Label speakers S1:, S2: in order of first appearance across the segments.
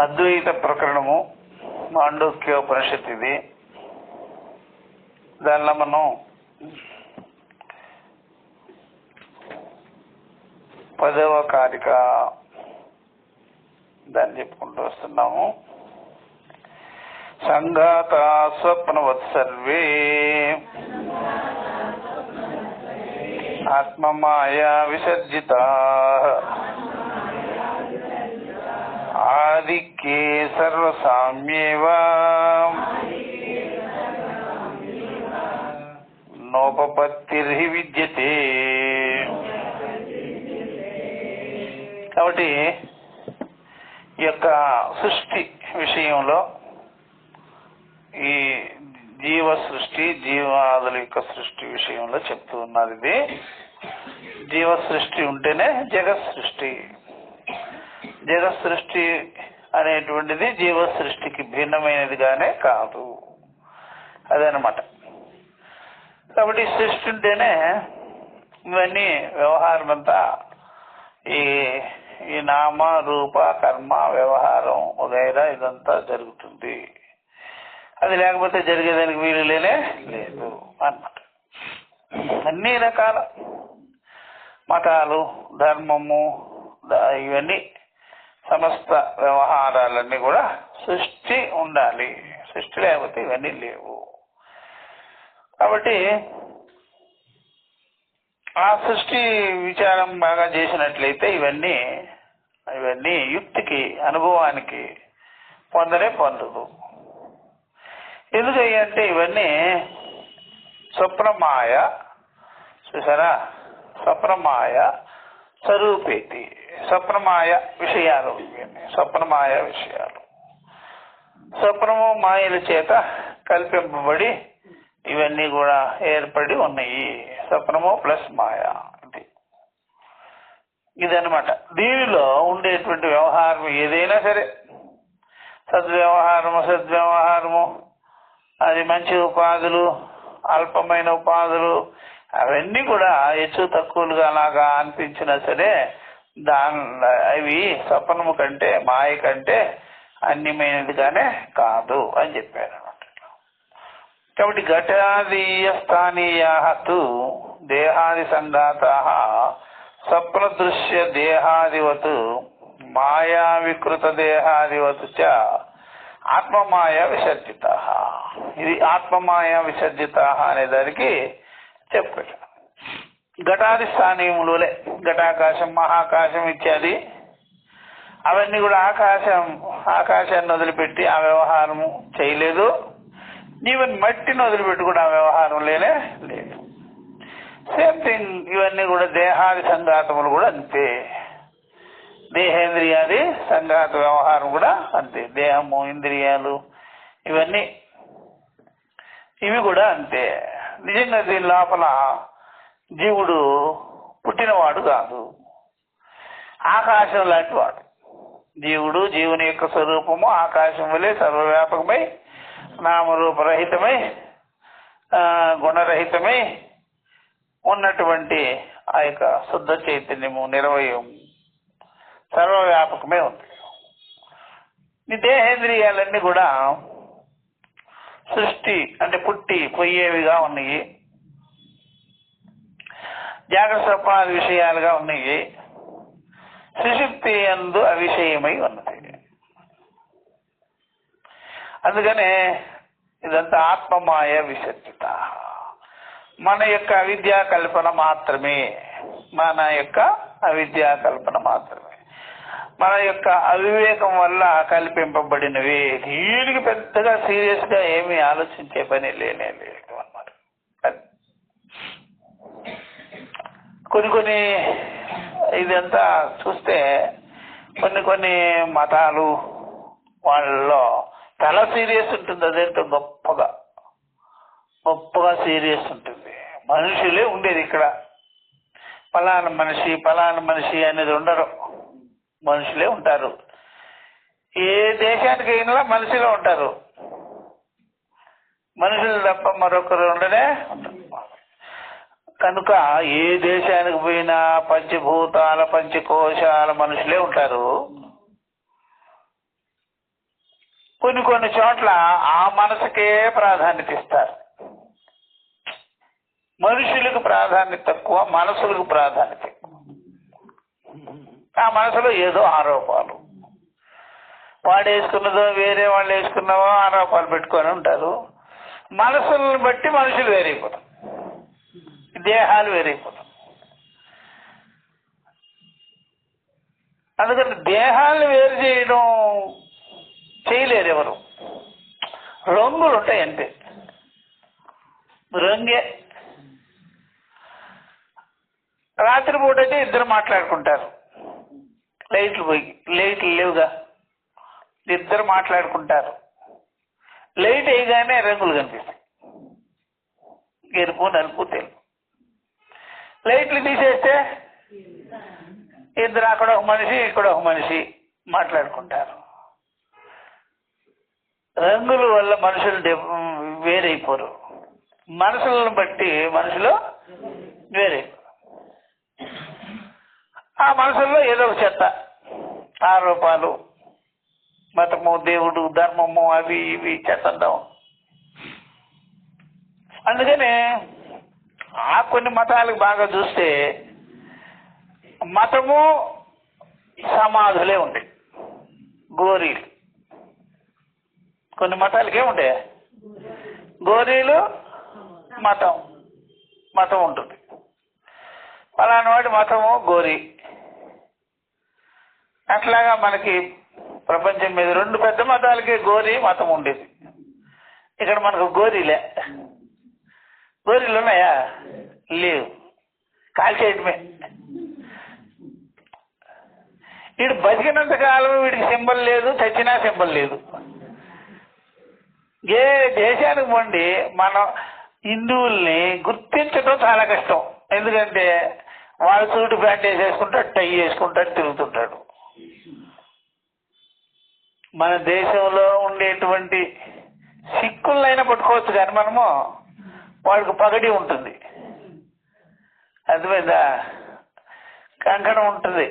S1: అద్వైత ప్రకరణము మాండూక్యోపనిషత్తు ఇది. దానిలో మనం 10వ కారిక దాన్ని చెప్పుకుంటూ వస్తున్నాము. సంఘాత స్వప్నవత్ సర్వే ఆత్మమాయా విసర్జితా ఆదిక్యే సర్వసామ్యేవ నోపపత్తిర్హి విద్యతే. కాబట్టి ఈ యొక్క సృష్టి విషయంలో, ఈ జీవ సృష్టి, జీవాదుల యొక్క సృష్టి విషయంలో చెప్తూ ఉన్నది. ఇది జీవ సృష్టి ఉంటేనే జగత్ సృష్టి. జగత్ సృష్టి అనేటువంటిది జీవ సృష్టికి భిన్నమైనదిగానే కాదు, అదనమాట. కాబట్టి సృష్టి ఉంటేనే ఇవన్నీ వ్యవహారం అంతా ఈ నామ రూప కర్మ వ్యవహారం వగైరా ఇదంతా జరుగుతుంది. అది లేకపోతే జరిగేదానికి వీలు లేదు అన్నమాట. అన్ని రకాల మతాలు, ధర్మము, ఇవన్నీ సమస్త వ్యవహారాలన్నీ కూడా సృష్టి ఉండాలి. సృష్టి లేకపోతే ఇవన్నీ లేవు. కాబట్టి ఆ సృష్టి విచారం బాగా చేసినట్లయితే ఇవన్నీ యుక్తికి, అనుభవానికి పొందదు. ఎందుకంటే ఇవన్నీ స్వప్నమాయ, చూసారా, స్వప్నమాయ స్వరూపేతి. స్వప్నమాయ విషయాలు, స్వప్నమాయ విషయాలు స్వప్నము మాయల చేత కల్పింపబడి ఇవన్నీ కూడా ఏర్పడి ఉన్నాయి. స్వప్నము ప్లస్ మాయ, ఇదనమాట. దీనిలో ఉండేటువంటి వ్యవహారం ఏదైనా సరే, సద్వ్యవహారము, సద్వ్యవహారము, అది మంచి ఉపాధులు, అల్పమైన ఉపాధులు, అవన్నీ కూడా హెచ్చు తక్కువలుగా అలాగా అనిపించినా సరే అవి స్వప్నము కంటే, మాయ కంటే అన్యమైనదిగానే కాదు అని చెప్పారు అన్నమాట. కాబట్టి ఘటాదీయ స్థానీయా దేహాది సంఘాతా స్వప్న దృశ్య దేహాదివత్ మాయా వికృత దేహాదివత్ చ ఆత్మమాయ విసర్జిత. ఇది ఆత్మమాయ విసర్జిత అనే దానికి చెప్పారు. ఘటాది స్థానీయములే, ఘటాకాశం, మహాకాశం ఇత్యాది అవన్నీ కూడా ఆకాశాన్ని వదిలిపెట్టి ఆ వ్యవహారము చేయలేదు. ఈవెన్ మట్టిని వదిలిపెట్టి కూడా ఆ వ్యవహారం లేదు. సేమ్ థింగ్ ఇవన్నీ కూడా దేహాది సంఘాతములు కూడా అంతే. దేహేంద్రియాది సంఘాత వ్యవహారం కూడా అంతే. దేహము, ఇంద్రియాలు, ఇవి కూడా అంతే. నిజంగా దీని లోపల జీవుడు పుట్టినవాడు కాదు, ఆకాశం లాంటి వాడు. జీవుడు, జీవుని యొక్క స్వరూపము ఆకాశం వలె సర్వవ్యాపకమై, నామరూపరహితమై, గుణరహితమై ఉన్నటువంటి ఆ యొక్క శుద్ధ చైతన్యము, నిర్వయం సర్వవ్యాపకమే ఉంది. ఈ దేహేంద్రియాలన్నీ కూడా సృష్టి అంటే పుట్టి పోయేవిగా ఉన్నాయి, జాగ్రత్త స్వప్నాది విషయాలుగా ఉన్నాయి, సుషుప్తి యందు అవిషయమై ఉన్నది. అందుకనే ఇదంతా ఆత్మమాయ విసర్జిత. మన యొక్క అవిద్యా కల్పన మాత్రమే, మన యొక్క అవివేకం వల్ల కల్పింపబడినవి. దీనికి పెద్దగా సీరియస్ గా ఏమీ ఆలోచించే పని లేదు అన్నమాట. కొన్ని ఇదంతా చూస్తే కొన్ని మతాలు వాళ్ళలో చాలా సీరియస్ ఉంటుంది. అదేంటో గొప్పగా సీరియస్ ఉంటుంది. మనుషులే ఉండేది ఇక్కడ, పలానా మనిషి అనేది ఉండరు, మనుషులే ఉంటారు. ఏ దేశానికి అయినా మనుషులే ఉంటారు, మనుషులు తప్ప మరొకరు ఉండనే ఉంటారు. కనుక ఏ దేశానికి పోయినా పంచభూతాల, పంచకోశాల మనుషులే ఉంటారు. కొన్ని చోట్ల ఆ మనసుకే ప్రాధాన్యత ఇస్తారు. మనుషులకు ప్రాధాన్యత తక్కువ, మనసులకు ప్రాధాన్యత ఎక్కువ. ఆ మనసులో ఏదో ఆరోపాలు, వాడు వేసుకున్నదో వేరే వాళ్ళు వేసుకున్నావో ఆరోపాలు పెట్టుకొని ఉంటారు. మనసులను బట్టి మనుషులు వేరైపోతారు, దేహాలు వేరైపోతారు. అందుకని దేహాలను వేరు చేయలేరు ఎవరు. రంగులు ఉంటాయి అంతే, రంగే. రాత్రిపూట అయితే ఇద్దరు మాట్లాడుకుంటారు, లైట్లు లేవుగా, ఇద్దరు మాట్లాడుకుంటారు. లైట్ వేయగానే రంగులు కనిపిస్తాయి, ఎరుపు, నలుపు, తెలుపు. లైట్లు తీసేస్తే ఇద్దరు, అక్కడ ఒక మనిషి ఇక్కడ ఒక మనిషి మాట్లాడుకుంటారు. రంగుల వల్ల మనుషులు వేరైపోరు, మనసులను బట్టి మనుషులు వేరైపోరు. ఆ మనసుల్లో ఏదో ఒక చెత్త ఆరోపాలు, మతము, దేవుడు, ధర్మము, అవి ఇవి చెత్తందాం. అందుకనే ఆ కొన్ని మతాలకు బాగా చూస్తే మతము సమాధులే ఉంటాయి, గోరీలు. కొన్ని మతాలకే ఉంటాయి గోరీలు, మతం ఉంటుంది. ఫలానా వాటి మతము గోరీ. అట్లాగా మనకి ప్రపంచం మీద 2 పెద్ద మతాలకి గోరీ మతం ఉండేది. ఇక్కడ మనకు గోరీలే. గోరీలు ఉన్నాయా? లేవు, కాల్చేయటమే. వీడు బతికినంత కాలం వీడికి సింబల్ లేదు, చచ్చినా సింబల్ లేదు. ఏ దేశానికి పోండి, మనం హిందువుల్ని గుర్తించడం చాలా కష్టం. ఎందుకంటే వాడు సూటు ప్యాంట్ వేసేసుకుంటాడు, టై వేసుకుంటాడు, తిరుగుతుంటాడు. మన దేశంలో ఉండేటువంటి సిక్కులైనా పట్టుకోవచ్చు, కానీ మనము వాడికి పగడి ఉంటుంది, అర్థమైందా? కంకణం ఉంటుంది,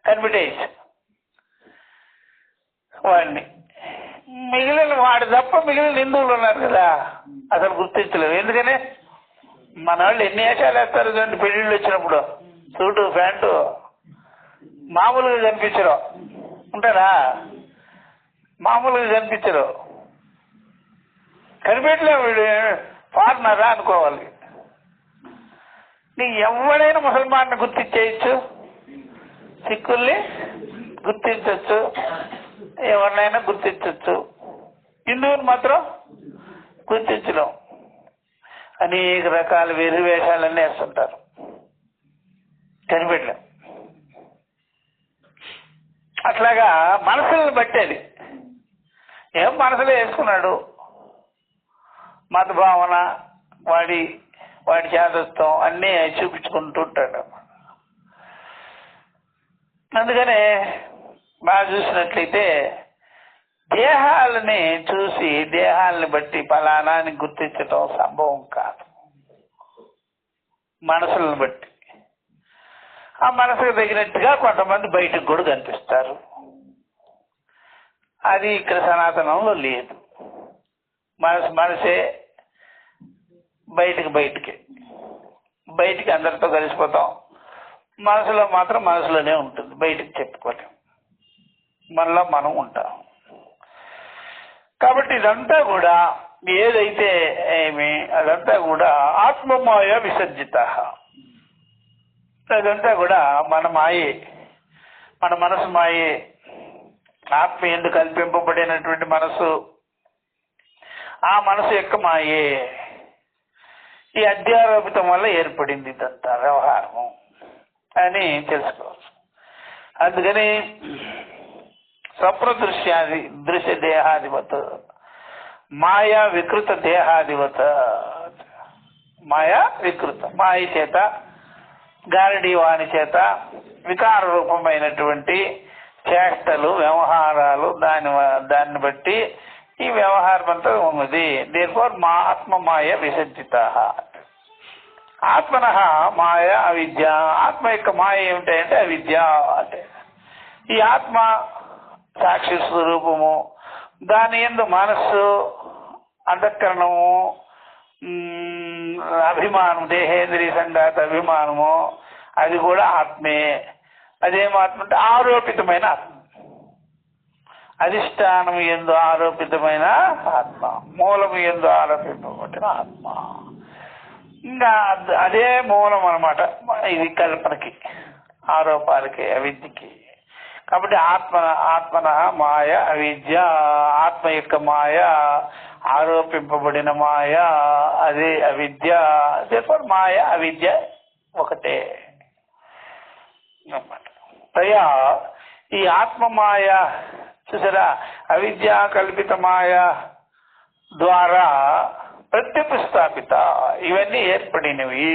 S1: కనిపెట్టేయచ్చు వాడిని. మిగిలిన వాడు తప్ప మిగిలిన హిందువులు ఉన్నారు కదా, అసలు గుర్తించలేవు. ఎందుకని మన వాళ్ళు ఎన్ని వేషాలు వేస్తారు చూడండి. పెళ్ళిళ్ళు వచ్చినప్పుడు సూటు ప్యాంటు మామూలుగా కనిపించరు, ఉంటారా? మామూలుగా కనిపించరు, కనిపెట్టలేము. వీడు ఫారినరా అనుకోవాలి. నీకు ఎవడైనా ముసల్మాన్ని గుర్తించేయచ్చు, సిక్కుల్ని గుర్తించవచ్చు, ఎవరినైనా గుర్తించవచ్చు. హిందువుని మాత్రం గుర్తించడం. అనేక రకాల వేరు వేషాలన్నీ వేస్తుంటారు, కనిపెట్టలేం. అట్లాగా మనసులను బట్టేది. ఏం మనసులో వేసుకున్నాడు, మత భావన, వాడి చేదత్వం అన్నీ చూపించుకుంటూ ఉంటాడు. అందుకనే బాగా చూసినట్లయితే దేహాలని చూసి దేహాలని బట్టి ఫలానాన్ని గుర్తించడం సంభవం కాదు. మనసులను బట్టి, ఆ మనసుకు తగినట్టుగా కొంతమంది బయటకు కూడా కనిపిస్తారు. అది ఇక్కడ సనాతనంలో లేదు. మనసే బయటికి అందరితో కలిసిపోతాం. మనసులో మాత్రం మనసులోనే ఉంటుంది, బయటికి చెప్పుకోలేం. మనలో మనం ఉంటాం. కాబట్టి ఇదంతా కూడా ఏదైతే అదంతా కూడా ఆత్మమాయ విసర్జిత. అదంతా కూడా మన మాయే, మన మనసు మాయే. ఆత్మ ఎందుకు కల్పింపబడినటువంటి మనసు, ఆ మనసు యొక్క మాయే. ఈ అధ్యారోపితం వల్ల ఏర్పడింది ఇదంతా వ్యవహారము అని తెలుసుకోవచ్చు. అందుకని స్వప్న దృశ్య దేహాధిపత్, మాయా వికృత దేహాధిపత. మాయా వికృత, మాయ చేత, గారడీ వాణి చేత వికార రూపమైనటువంటి చేష్టలు, వ్యవహారాలు, దాన్ని బట్టి ఈ వ్యవహారం అంతా ఉన్నది. దేర్ఫోర్ మా ఆత్మ మాయ విసర్జిత. ఆత్మన మాయ అవిద్య. ఆత్మ యొక్క మాయ ఏమిటంటే అవిద్య. అంటే ఈ ఆత్మ సాక్షి స్వరూపము, దాని యందు మనస్సు, అంతఃకరణము, అభిమానం, దేహేంద్రియ సంఘాత అభిమానము, అది కూడా ఆత్మే. అదేమాత్మ అంటే ఆరోపితమైన ఆత్మ, అధిష్టానము యందు ఆరోపితమైన ఆత్మ, మూలము యందు ఆరోపింపబడిన ఆత్మ. ఇంకా అదే మూలం అన్నమాట ఇది కల్పనకి, ఆరోపాలకి, అవిద్యకి. కాబట్టి ఆత్మన మాయ అవిద్య, ఆత్మ యొక్క మాయ, ఆరోపింపబడిన మాయ, అదే అవిద్య. మాయ అవిద్య ఒకటే అన్నమాట. తయా ఈ ఆత్మమాయ చూసారా, అవిద్యా కల్పిత మాయ ద్వారా ప్రత్యపిస్థాపిత, ఇవన్నీ ఏర్పడినవి,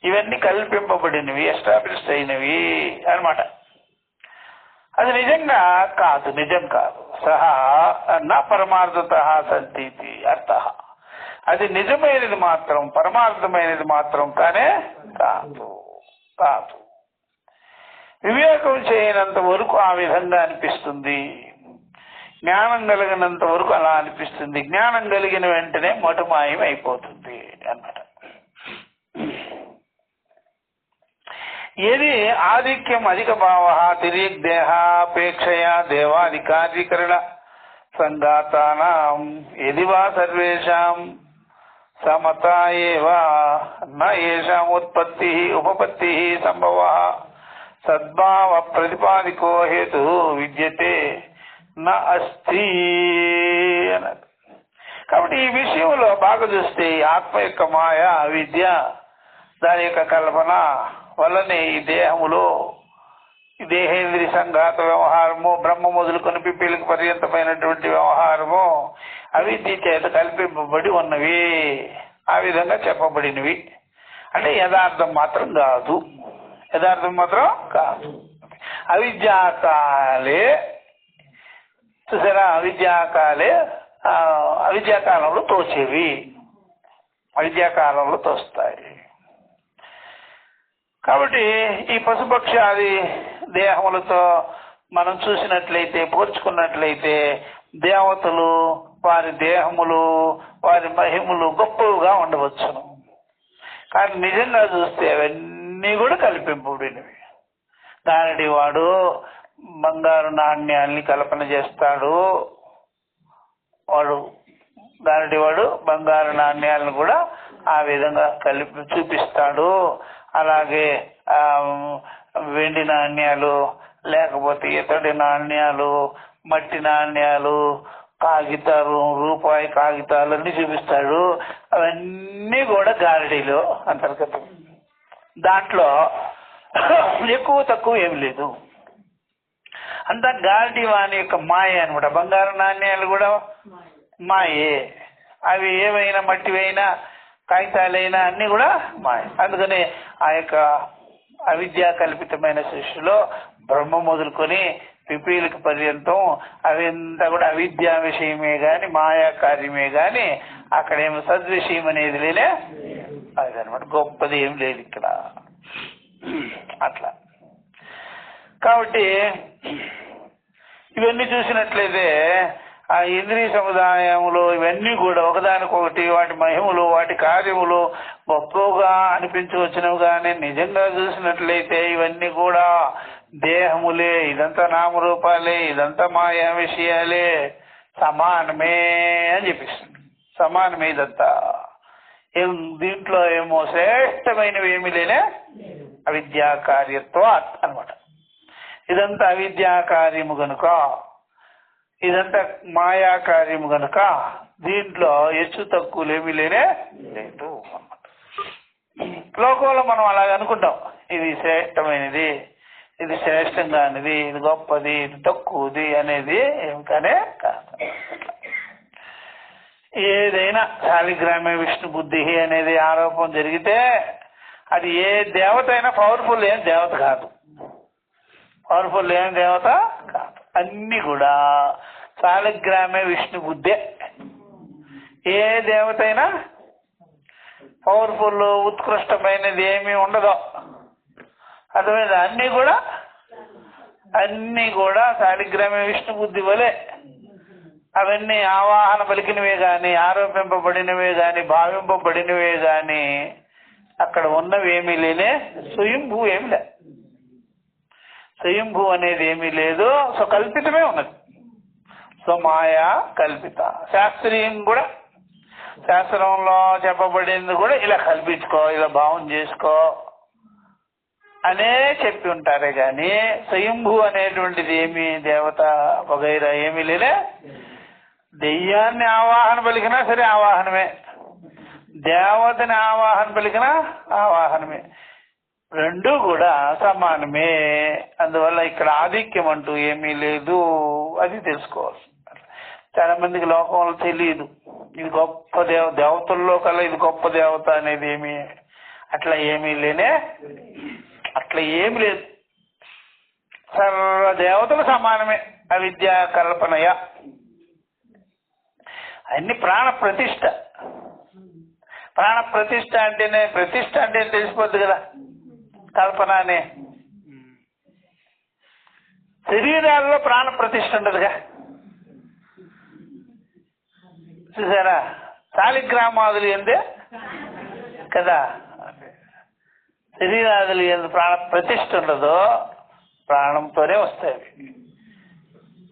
S1: ఇవన్నీ కల్పింపబడినవి, ఎస్టాబ్లిష్ అయినవి అన్నమాట. అది నిజంగా కాదు, నిజం కాదు. సహా నా పరమార్థత సంతి అర్థ. అది నిజమైనది మాత్రం, పరమార్థమైనది మాత్రం కానే కాదు. కాదు. వివేకం చేయనంత వరకు ఆ విధంగా అనిపిస్తుంది, జ్ఞానం కలిగినంత వరకు అలా అనిపిస్తుంది, జ్ఞానం కలిగిన వెంటనే మటుమాయం అయిపోతుంది అన్నమాట. ఏది ఆధిక్యం అధిక భావ తిరిగ్ దేహాపేక్షయా దేవాధికారీకరణ సంఘాతానాం యది వా సర్వేషాం సమతా ఏవ న ఏషాం ఉత్పత్తి ఉపపత్తి సంభవ సద్భావ ప్రతిపాదికో హేతు విద్యతే నా అస్తి అన్నది. కాబట్టి ఈ విషయంలో బాగా చూస్తే ఆత్మ యొక్క మాయ అవిద్య, దాని యొక్క కల్పన వల్లనే ఈ దేహములో ఈ దేహేంద్రియ సంఘాత వ్యవహారము, బ్రహ్మ మొదలుకొని పిప్పీలకు పర్యంతమైనటువంటి వ్యవహారము అవిద్య చేత కల్పింపబడి ఉన్నవి, ఆ విధంగా చెప్పబడినవి. అంటే యథార్థం మాత్రం కాదు, యథార్థం మాత్రం కాదు. అవిద్యాకాలే చూసారా, అవిద్యాకాలే అవిద్యాకాలంలో తోచేవి, అవిద్యాకాలంలో తోస్తాయి. కాబట్టి ఈ పశుపక్షాది దేహములతో మనం చూసినట్లయితే, పోల్చుకున్నట్లయితే దేవతలు వారి దేహములు, వారి మహిమలు గొప్పగా ఉండవచ్చును. కానీ నిజంగా చూస్తే అవన్నీ కూడా కల్పింపబడినవి. దానిటి వాడు బంగారు నాణ్యాల్ని కల్పన చేస్తాడు, దానిటి వాడు బంగారు నాణ్యాలను కూడా ఆ విధంగా చూపిస్తాడు. అలాగే వెండి నాణ్యాలు, లేకపోతే ఇతడి నాణ్యాలు, మట్టి నాణ్యాలు, కాగితాలు, రూపాయి కాగితాలు అన్ని చూపిస్తాడు. అవన్నీ కూడా గారడీలో అంతర్గతం. దాంట్లో ఎక్కువ తక్కువ ఏమి లేదు, అంతా గారడీ వాని యొక్క మాయ అనమాట. బంగారు నాణ్యాలు కూడా మాయే, అవి ఏవైనా మట్టివైనా కాగితాలైనా అన్ని కూడా మాయ. అందుకని ఆ యొక్క అవిద్యా కల్పితమైన సృష్టిలో బ్రహ్మ మొదలుకొని పిపీలకు పర్యంతం అవంతా కూడా అవిద్యా విషయమే గాని, మాయా కార్యమే గాని, అక్కడేమో సద్విషయం అనేది లేనే, అదనమాట. గొప్పది ఏం లేదు ఇక్కడ అట్లా. కాబట్టి ఇవన్నీ చూసినట్లయితే ఆ ఇంద్రియ సముదాయములు ఇవన్నీ కూడా ఒకదానికొకటి, వాటి మహిమలు, వాటి కార్యములు గొప్పగా అనిపించవచ్చినవి. కానీ నిజంగా చూసినట్లయితే ఇవన్నీ కూడా దేహములే, ఇదంతా నామరూపాలే, ఇదంతా మాయా విషయాలే, సమానమే అని చెప్పిస్తుంది. సమానమే ఇదంతా. దీంట్లో ఏమో శ్రేష్టమైనవి ఏమి లేనే, అవిద్యా కార్యత్వాత్ అనమాట. ఇదంతా అవిద్యా కార్యము గనుక, ఇదంతా మాయా కార్యము గనుక దీంట్లో హెచ్చు తక్కువలు ఏమీ లేనే లేదు అన్నమాట. లోకంలో మనం అలాగ అనుకుంటాం, ఇది శ్రేష్టమైనది, ఇది శ్రేష్టంగానిది, ఇది గొప్పది, ఇది తక్కువది అనేది ఏమిటనే కాదు. ఏదైనా శాలిగ్రామే విష్ణు బుద్ధి అనేది ఆరోపణ జరిగితే అది ఏ దేవత అయినా పవర్ఫుల్ ఏం దేవత కాదు, పవర్ఫుల్ ఏం దేవత కాదు. అన్ని కూడా శాలిగ్రామే విష్ణు బుద్ధే. ఏ దేవత అయినా పవర్ఫుల్ ఉత్కృష్టమైనది ఏమీ ఉండదు. అర్థమైంది? అన్ని కూడా అన్నీ కూడా శాలిగ్రామ విష్ణు బుద్ధి వలె అవన్నీ ఆవాహన పలికినవే గాని, ఆరోపింపబడినవే గాని, భావింపబడినవే గాని అక్కడ ఉన్నవి ఏమీ లేనే. స్వయంభూ ఏమి లే. స్వయంభూ అనేది ఏమీ లేదు. సో కల్పితమే ఉన్నది. సో మాయా కల్పిత. శాస్త్రీయం కూడా, శాస్త్రంలో చెప్పబడింది కూడా ఇలా కల్పించుకో, ఇలా భావం చేసుకో అనే చెప్పి ఉంటారే గాని స్వయంభూ అనేటువంటిది ఏమి దేవత వగైరా ఏమీ లేలే. దెయ్యాన్ని ఆవాహన పలికినా సరే ఆవాహనమే, దేవతని ఆవాహన పలికినా ఆవాహనమే, రెండూ కూడా సమానమే. అందువల్ల ఇక్కడ ఆధిక్యం అంటూ ఏమీ లేదు. అది తెలుసుకోవాలి. చాలా మందికి లోకంలో తెలియదు ఇది గొప్ప దేవతల్లో కల్లా ఇది గొప్ప దేవత అనేది ఏమి అట్లా ఏమీ లేనే. అట్లా ఏమి లేదు. సర్వ దేవతలు సమానమే. అవిద్యా కల్పనయ అన్ని ప్రాణ ప్రతిష్ఠ. ప్రాణ ప్రతిష్ఠ అంటేనే, ప్రతిష్ఠ అంటే తెలిసిపోద్ది కదా. కల్పన అనే శరీరాల్లో ప్రాణ ప్రతిష్ఠ ఉండదుగా. చూసారా, శాలిగ్రామాదులు ఎందే కదా శరీరాదులు ఎందు ప్రాణ ప్రతిష్ఠ ఉండదో ప్రాణంతోనే వస్తాయి.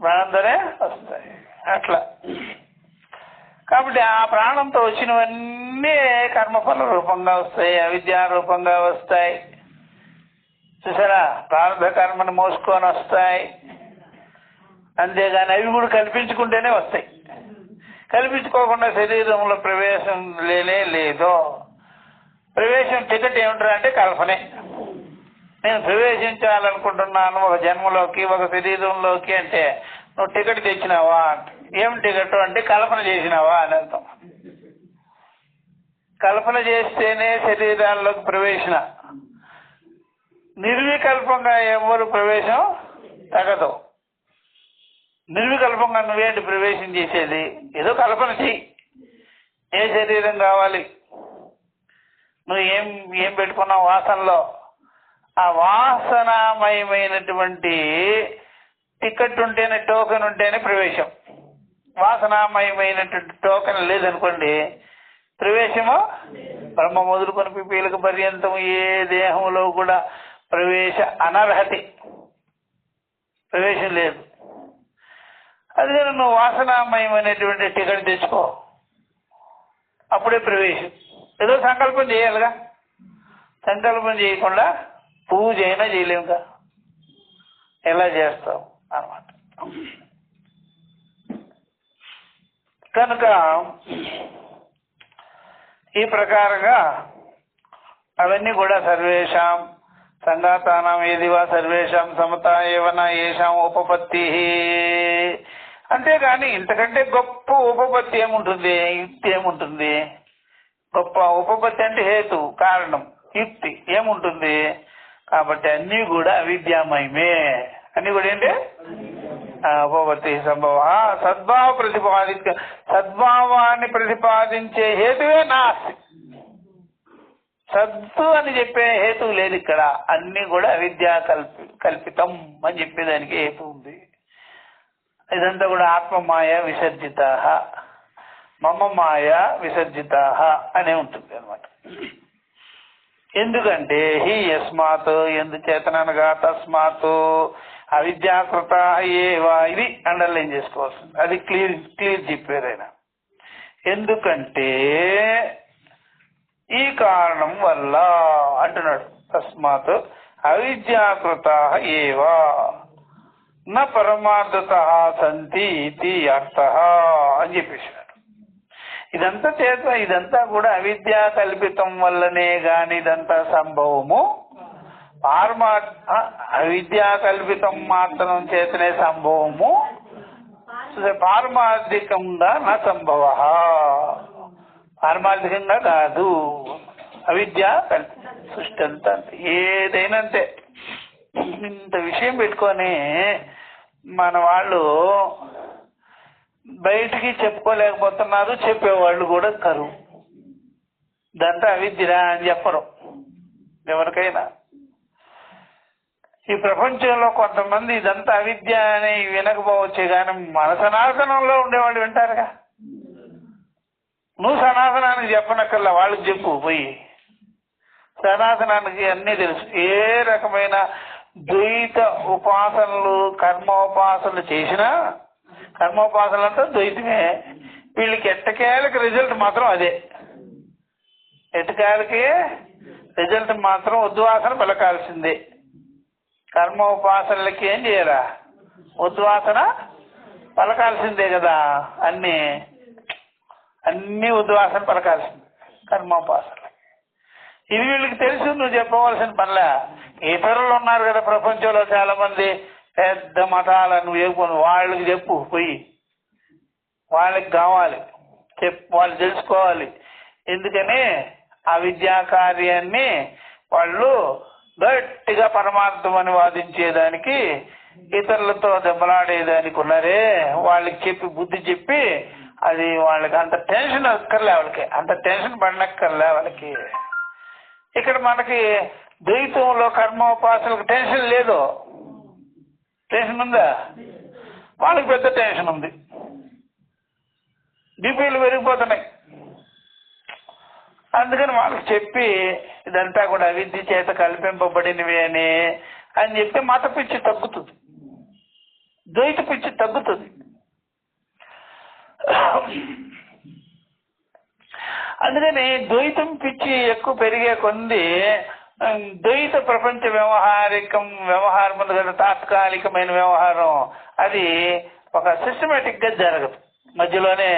S1: ప్రాణంతోనే వస్తాయి. అట్లా కాబట్టి ఆ ప్రాణంతో వచ్చినవన్నీ కర్మఫల రూపంగా వస్తాయి, అవిద్యా రూపంగా వస్తాయి. చూసారా, ప్రారంభ కర్మను మోసుకొని వస్తాయి. అంతేగాని అవి కూడా కల్పించుకుంటేనే వస్తాయి. కల్పించుకోకుండా శరీరంలో ప్రవేశం లేనే లేదు. ప్రవేశం టికెట్ ఏమిటారు అంటే కల్పనే. నేను ప్రవేశించాలనుకుంటున్నాను ఒక జన్మలోకి, ఒక శరీరంలోకి అంటే నువ్వు టికెట్ తెచ్చినావా? ఏం టికెట్ అంటే కల్పన చేసినావా అని అర్థం. కల్పన చేస్తేనే శరీరాల్లోకి ప్రవేశన. నిర్వికల్పంగా ఎవరు ప్రవేశం తగదు. నిర్వికల్పంగా నువ్వేంటి ప్రవేశం చేసేది? ఏదో కల్పన చెయ్యి. ఏ శరీరం కావాలి, నువ్వు ఏం పెట్టుకున్నావు వాసనలో, ఆ వాసనామయమైనటువంటి టికెట్ ఉంటేనే, టోకెన్ ఉంటేనే ప్రవేశం. వాసనామయమైనటువంటి టోకెన్ లేదనుకోండి ప్రవేశము. బ్రహ్మ మొదలుకొని పిపీలక పర్యంతం ఏ దేహంలో కూడా ప్రవేశ అనర్హతి, ప్రవేశం లేదు. అదే నువ్వు వాసనామయమైనటువంటి టికెట్ తెచ్చుకో, అప్పుడే ప్రవేశం. ఏదో సంకల్పం చేయాలిగా. సంకల్పం చేయకుండా పూజ అయినా చేయలేముగా. ఎలా చేస్తావు అన్నమాట. కనుక ఈ ప్రకారంగా అవన్నీ కూడా సర్వేషాం సంఘాతానం ఏదివా సర్వేషాం సమత ఏవన ఏషాం ఉపపత్తి. అంతేగాని ఇంతకంటే గొప్ప ఉపపత్తి ఏముంటుంది, యుక్తి ఏముంటుంది? గొప్ప ఉపపత్తి అంటే హేతు, కారణం, యుక్తి ఏముంటుంది? కాబట్టి అన్నీ కూడా అవిద్యామయమే. అన్ని కూడా ఏంటి? ఉపపత్తి సంభవ. సద్భావాన్ని ప్రతిపాదించే హేతువే నాస్తి. సత్తు అని చెప్పే హేతువు లేదు ఇక్కడ. అన్ని కూడా అవిద్యా కల్పితం అని చెప్పేదానికి హేతు ఉంది. ఇదంతా కూడా ఆత్మమాయ విసర్జిత, మమ మాయ విసర్జిత అనే ఉంటుంది అనమాట. ఎందుకంటే హి యస్మాత్, ఎందుచేతనగా తస్మాత్ అవిద్యాకృత ఏవా. ఇది అండర్లైన్ చేసుకోవాల్సింది. అది క్లియర్ చెప్పారు ఆయన. ఎందుకంటే ఈ కారణం వల్ల అంటున్నాడు. తస్మాత్ అవిద్యాకృత ఏవా న పరమార్థత సంతి ఇది అర్థ అని చెప్పేసినాడు. ఇదంతా కూడా అవిద్యా కల్పితం వల్లనే గాని ఇదంతా సంభవము. అవిద్యా కల్పితం మాత్రం చేతనే సంభవము, పారమార్థికంగా నా సంభవ. పారమార్థికంగా కాదు. అవిద్య కల్పితం. సృష్టి అంతా ఏదైనా అంతే. ఇంత విషయం పెట్టుకొని మన వాళ్ళు బయటికి చెప్పుకోలేకపోతున్నారు. చెప్పేవాళ్ళు కూడా కరువు. ఇదంతా అవిద్యరా అని చెప్పరు ఎవరికైనా. ఈ ప్రపంచంలో కొంతమంది ఇదంతా అవిద్య అని వినకపోవచ్చు, కానీ మన సనాతనంలో ఉండేవాళ్ళు వింటారుగా. నువ్వు సనాతనానికి చెప్పనక్కర్లా, వాళ్ళకి చెప్పు పోయి. సనాతనానికి అన్నీ తెలుసు. ఏ రకమైన ద్వైత ఉపాసనలు కర్మోపాసనలు చేసినా, కర్మోపాసనలు అంతా ద్వైతమే. వీళ్ళకి ఎట్టకేలకి రిజల్ట్ మాత్రం అదే. ఎట్టకేలకి రిజల్ట్ మాత్రం ఉద్వాసన పలకాల్సిందే. కర్మోపాసనలకి ఏం చేయరా, ఉద్వాసన పలకాల్సిందే కదా. అన్ని ఉద్వాసన పలకాల్సిందే కర్మోపాసనలకి. ఇది వీళ్ళకి తెలుసు, నువ్వు చెప్పవలసిన పనిలే. ఇతరులు ఉన్నారు కదా ప్రపంచంలో చాలా మంది పెద్ద మతాలను, నువ్వు చెప్పు, వాళ్ళకి చెప్పు పోయి. వాళ్ళకి కావాలి వాళ్ళు తెలుసుకోవాలి. ఎందుకని ఆ విద్యా కార్యాన్ని వాళ్ళు గట్టిగా పరమార్థం అని వాదించేదానికి, ఇతరులతో దెబ్బలాడేదానికి ఉన్నారే, వాళ్ళకి చెప్పి బుద్ధి చెప్పి, అది వాళ్ళకి అంత టెన్షన్ అక్కర్లే, వాళ్ళకి అంత టెన్షన్ పడినక్కర్లే వాళ్ళకి. ఇక్కడ మనకి ద్వైతంలో కర్మోపాసనలకు టెన్షన్ లేదు. టెన్షన్ ఉందా? వాళ్ళకి పెద్ద టెన్షన్ ఉంది. బీపీలు పెరిగిపోతున్నాయి. అందుకని వాళ్ళకి చెప్పి ఇదంతా కూడా అవిద్య చేత కల్పింపబడినవి అని చెప్తే మత పిచ్చి తగ్గుతుంది, ద్వైత పిచ్చి తగ్గుతుంది. అందుకని ద్వైతం పిచ్చి ఎక్కువ పెరిగే కొంది ద్వైత ప్రపంచ వ్యవహారం కదా, తాత్కాలికమైన వ్యవహారం, అది ఒక సిస్టమేటిక్ గా జరగదు. మధ్యలోనే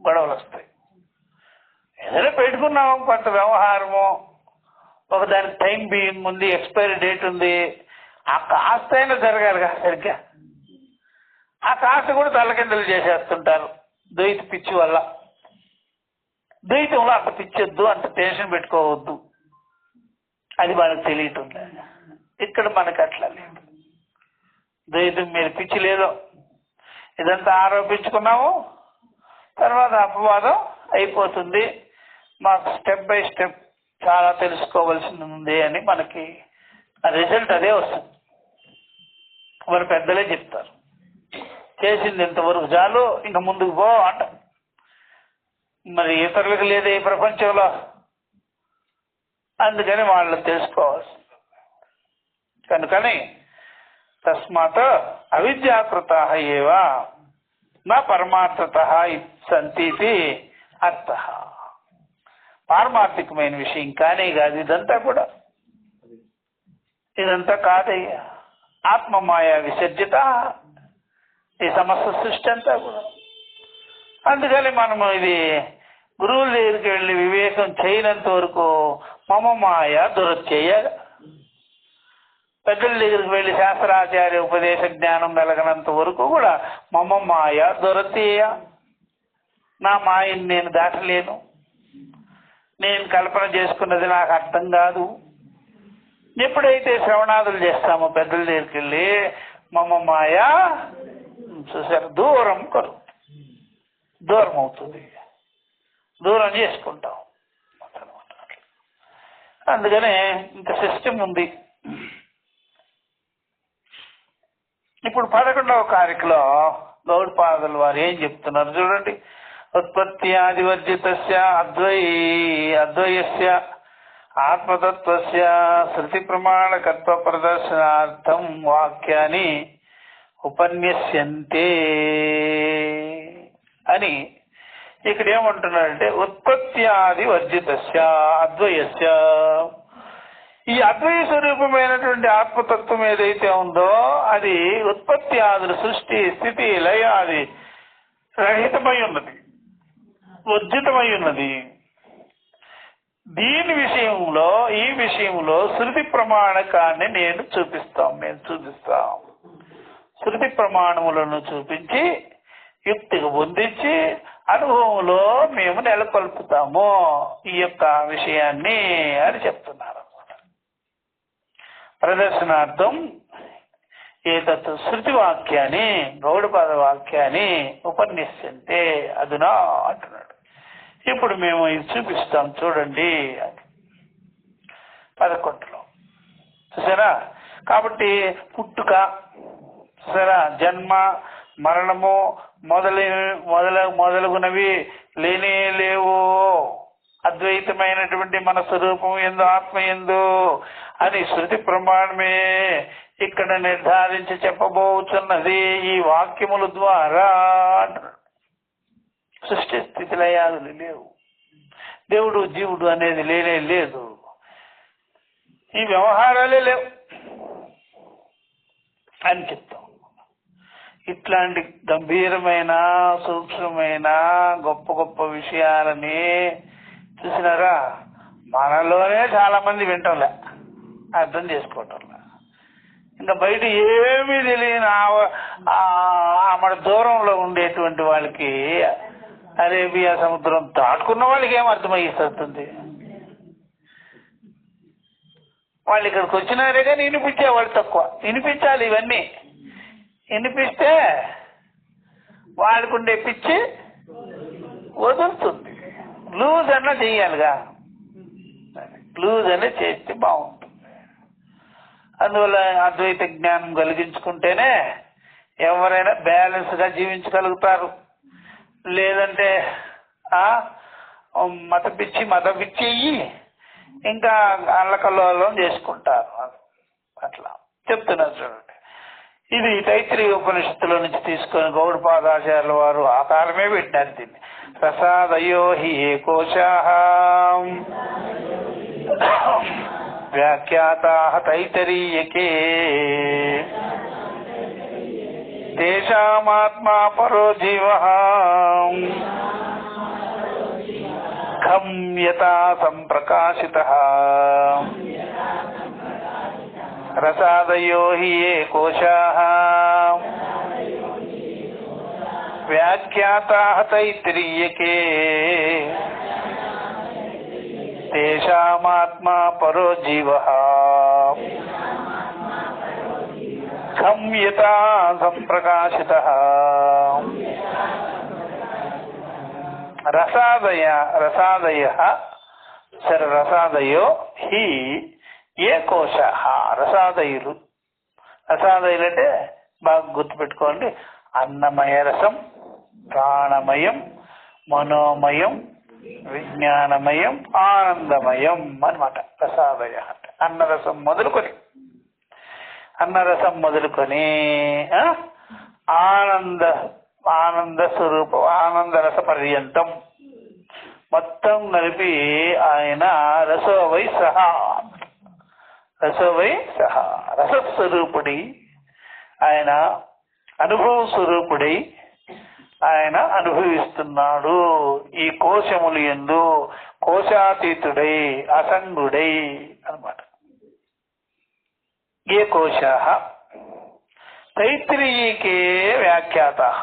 S1: గొడవలు వస్తాయి. ఏదైనా పెట్టుకున్నాము కొంత వ్యవహారము, ఒక దానికి టైం బియ్యం ఉంది, ఎక్స్పైరీ డేట్ ఉంది, ఆ కాస్త అయినా జరగాలిగా సరిగ్గా. ఆ కాస్త కూడా తలకిందలు చేసేస్తుంటారు ద్వైత పిచ్చి వల్ల. ద్వైతంలో అంత పిచ్చొద్దు, అంత టెన్షన్ పెట్టుకోవద్దు, అది మనకు తెలియటుంది. ఇక్కడ మనకు అట్లా లేదు. ద్వైతం మీద పిచ్చి లేదు. ఇదంతా ఆరోపించుకున్నాము, తర్వాత అపవాదం అయిపోతుంది. మాకు స్టెప్ బై స్టెప్ చాలా తెలుసుకోవాల్సింది ఉంది అని మనకి రిజల్ట్ అదే వస్తుంది. మరి పెద్దలే చెప్తారు, చేసింది ఇంతవరకు చాలు, ఇంకా ముందుకు పో అంట. మరి ఇతరులకు లేదే ఈ ప్రపంచంలో, అందుకని వాళ్ళు తెలుసుకోవాల్సి. కనుకని తస్మాత్ అవిద్యాకృత ఏవ నా పరమార్థత సంతీతి అర్థ. పారమార్థికమైన విషయం కానే కాదు ఇదంతా కూడా. ఇదంతా కాదయ్యా, ఆత్మమాయ విసర్జిత ఈ సమస్త సృష్టి అంతా కూడా. అందుకని మనము ఇది గురువుల దగ్గరికి వెళ్ళి వివేకం చేయనంత వరకు మమ మాయ దురత్యయ, పెద్దల దగ్గరికి వెళ్ళి శాస్త్రాచార్య ఉపదేశ జ్ఞానం కలగనంత వరకు కూడా మమ మాయ దురత్యయ, నా మాయని నేను దాటలేను, నేను కల్పన చేసుకున్నది నాకు అర్థం కాదు. ఎప్పుడైతే శ్రవణాదులు చేస్తామో పెద్దల దగ్గరికి వెళ్ళి మమ మాయ చూసారు దూరం కరు, దూరం అవుతుంది, దూరం చేసుకుంటాం. అందుకనే ఇంత సిస్టమ్ ఉంది. ఇప్పుడు 11వ కారికలో గౌడపాదుల వారు ఏం చెప్తున్నారు చూడండి. ఉత్పత్తి ఆదివర్జితస్య అద్వయస్య ఆత్మతత్వస్య శృతి ప్రమాణకత్వ ప్రదర్శనార్థం వాక్యాన్ని ఉపన్యస్యంతే అని ఇక్కడ ఏమంటున్నారంటే, ఉత్పత్తి ఆది వర్జితస్య అద్వయస్య, ఈ అద్వయ స్వరూపమైనటువంటి ఆత్మతత్వం ఏదైతే ఉందో అది ఉత్పత్తి ఆదుల సృష్టి స్థితి లయ అది రహితమై ఉన్నది, వర్జితమై ఉన్నది. దీని విషయంలో ఈ విషయంలో శృతి ప్రమాణకాన్ని మేము చూపిస్తాం. శృతి ప్రమాణములను చూపించి యుక్తిగా పొందించి అనుభవంలో మేము నెలకొల్పుతాము ఈ యొక్క విషయాన్ని అని చెప్తున్నారు. ప్రదర్శనార్థం ఏతత్ శృతి వాక్యాన్ని గౌడపాద వాక్యాన్ని ఉపన్యస్యంతే అదునా అంటున్నాడు. ఇప్పుడు మేము ఇది చూపిస్తాం చూడండి అని 11లో చూసారా. కాబట్టి పుట్టుక సరే, జన్మ, మరణము మొదలగునవి లేనే లేవు. అద్వైతమైనటువంటి మన స్వరూపం ఎందు, ఆత్మ ఎందు అని శృతి ప్రమాణమే ఇక్కడ నిర్ధారించి చెప్పబోతున్నది ఈ వాక్యముల ద్వారా. సృష్టి స్థితి లయాలు లేవు, దేవుడు జీవుడు అనేది లేనే లేదు, ఈ వ్యవహారాలే లేవు అని చెప్తాం. ఇట్లాంటి గంభీరమైన, సూక్ష్మమైన, గొప్ప గొప్ప విషయాలని చూసినారా, మనలోనే చాలా మంది వింటంలే, అర్థం చేసుకోవటంలే. ఇంకా బయట ఏమీ తెలియని మన దూరంలో ఉండేటువంటి వాళ్ళకి, అరేబియా సముద్రం దాటుకున్న వాళ్ళకి ఏం అర్థమయ్యేస్తుంది? వాళ్ళు ఇక్కడికి వచ్చినారే కానీ వినిపించేవాళ్ళు తక్కువ. వినిపించాలి, ఇవన్నీ వినిపిస్తే వాళ్ళకు ఉండే పిచ్చి వదులుతుంది. లూజ్ అన్నా చెయ్యాలిగా, లూజ్ అనే చేస్తే బాగుంటుంది. అందువల్ల అద్వైత జ్ఞానం కలిగించుకుంటేనే ఎవరైనా బ్యాలెన్స్గా జీవించగలుగుతారు. లేదంటే మత పిచ్చి ఇంకా అల్లకల్లోలం చేసుకుంటారు. అట్లా చెప్తున్నారు చూడండి. ఇది తైత్రీయ ఉపనిషత్తులో నుంచి తీసుకొని గౌడపాదాచార్యుల వారు ఆకారమే పెట్టారు దీన్ని. రసాదయో హి ఏకోశాః వ్యాఖ్యాతాః తైత్తరీయకే తేషామాత్మా పరో జీవః ఖం యథా సంప్రకాశితః రసాదయో హి ఏకోశాః వ్యాఖ్యాతాః తైత్తరీయకే తేషామాత్మా పరో జీవః ఖం యథా సంప్రకాశితః రసాదయో హి ఏ కోశాః రసాదయులు. రసాదయులు అంటే బాగా గుర్తుపెట్టుకోండి, అన్నమయ రసం, ప్రాణమయం, మనోమయం, విజ్ఞానమయం, ఆనందమయం అన్నమాట. రసాదయ అంటే అన్నరసం మొదలుకొని ఆనంద స్వరూపం, ఆనందరస పర్యంతం మొత్తం కలిపి ఆయన రసోవై సహా రసస్వరూపుడి, ఆయన అనుభవ స్వరూపుడై ఆయన అనుభవిస్తున్నాడు. ఈ కోశములు యందు కోశాతీతుడై, అసంగుడై అన్నమాట. ఏ కోశాః తైత్రీయకే వ్యాఖ్యాతాః.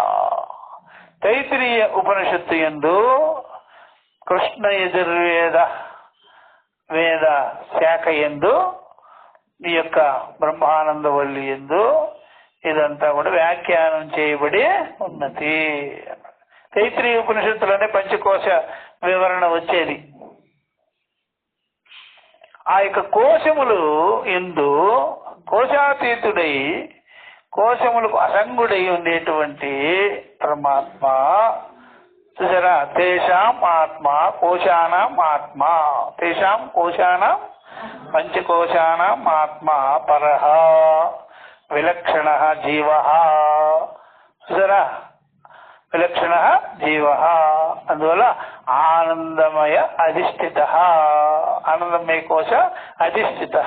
S1: తైత్రీయ ఉపనిషత్తు యందు కృష్ణ యజుర్వేద శాఖ యందు ఈ యొక్క బ్రహ్మానందవల్లి యందు ఇదంతా కూడా వ్యాఖ్యానం చేయబడి ఉన్నది. తైత్రీయ ఉపనిషత్తులోనే పంచకోశ వివరణ వచ్చేది. ఆ యొక్క కోశములు యందు కోశాతీతుడై, కోశములకు అసంగుడై ఉండేటువంటి పరమాత్మ చూసారా. తేషాం ఆత్మ కోశానాం ఆత్మ, తేషాం కోశానాం పంచకోశానాం ఆత్మ పరః విలక్షణ జీవ. చూసారా, విలక్షణ జీవ. అందువల్ల ఆనందమయ అధిష్ఠిత, ఆనందమయ కోశ అధిష్ఠిత,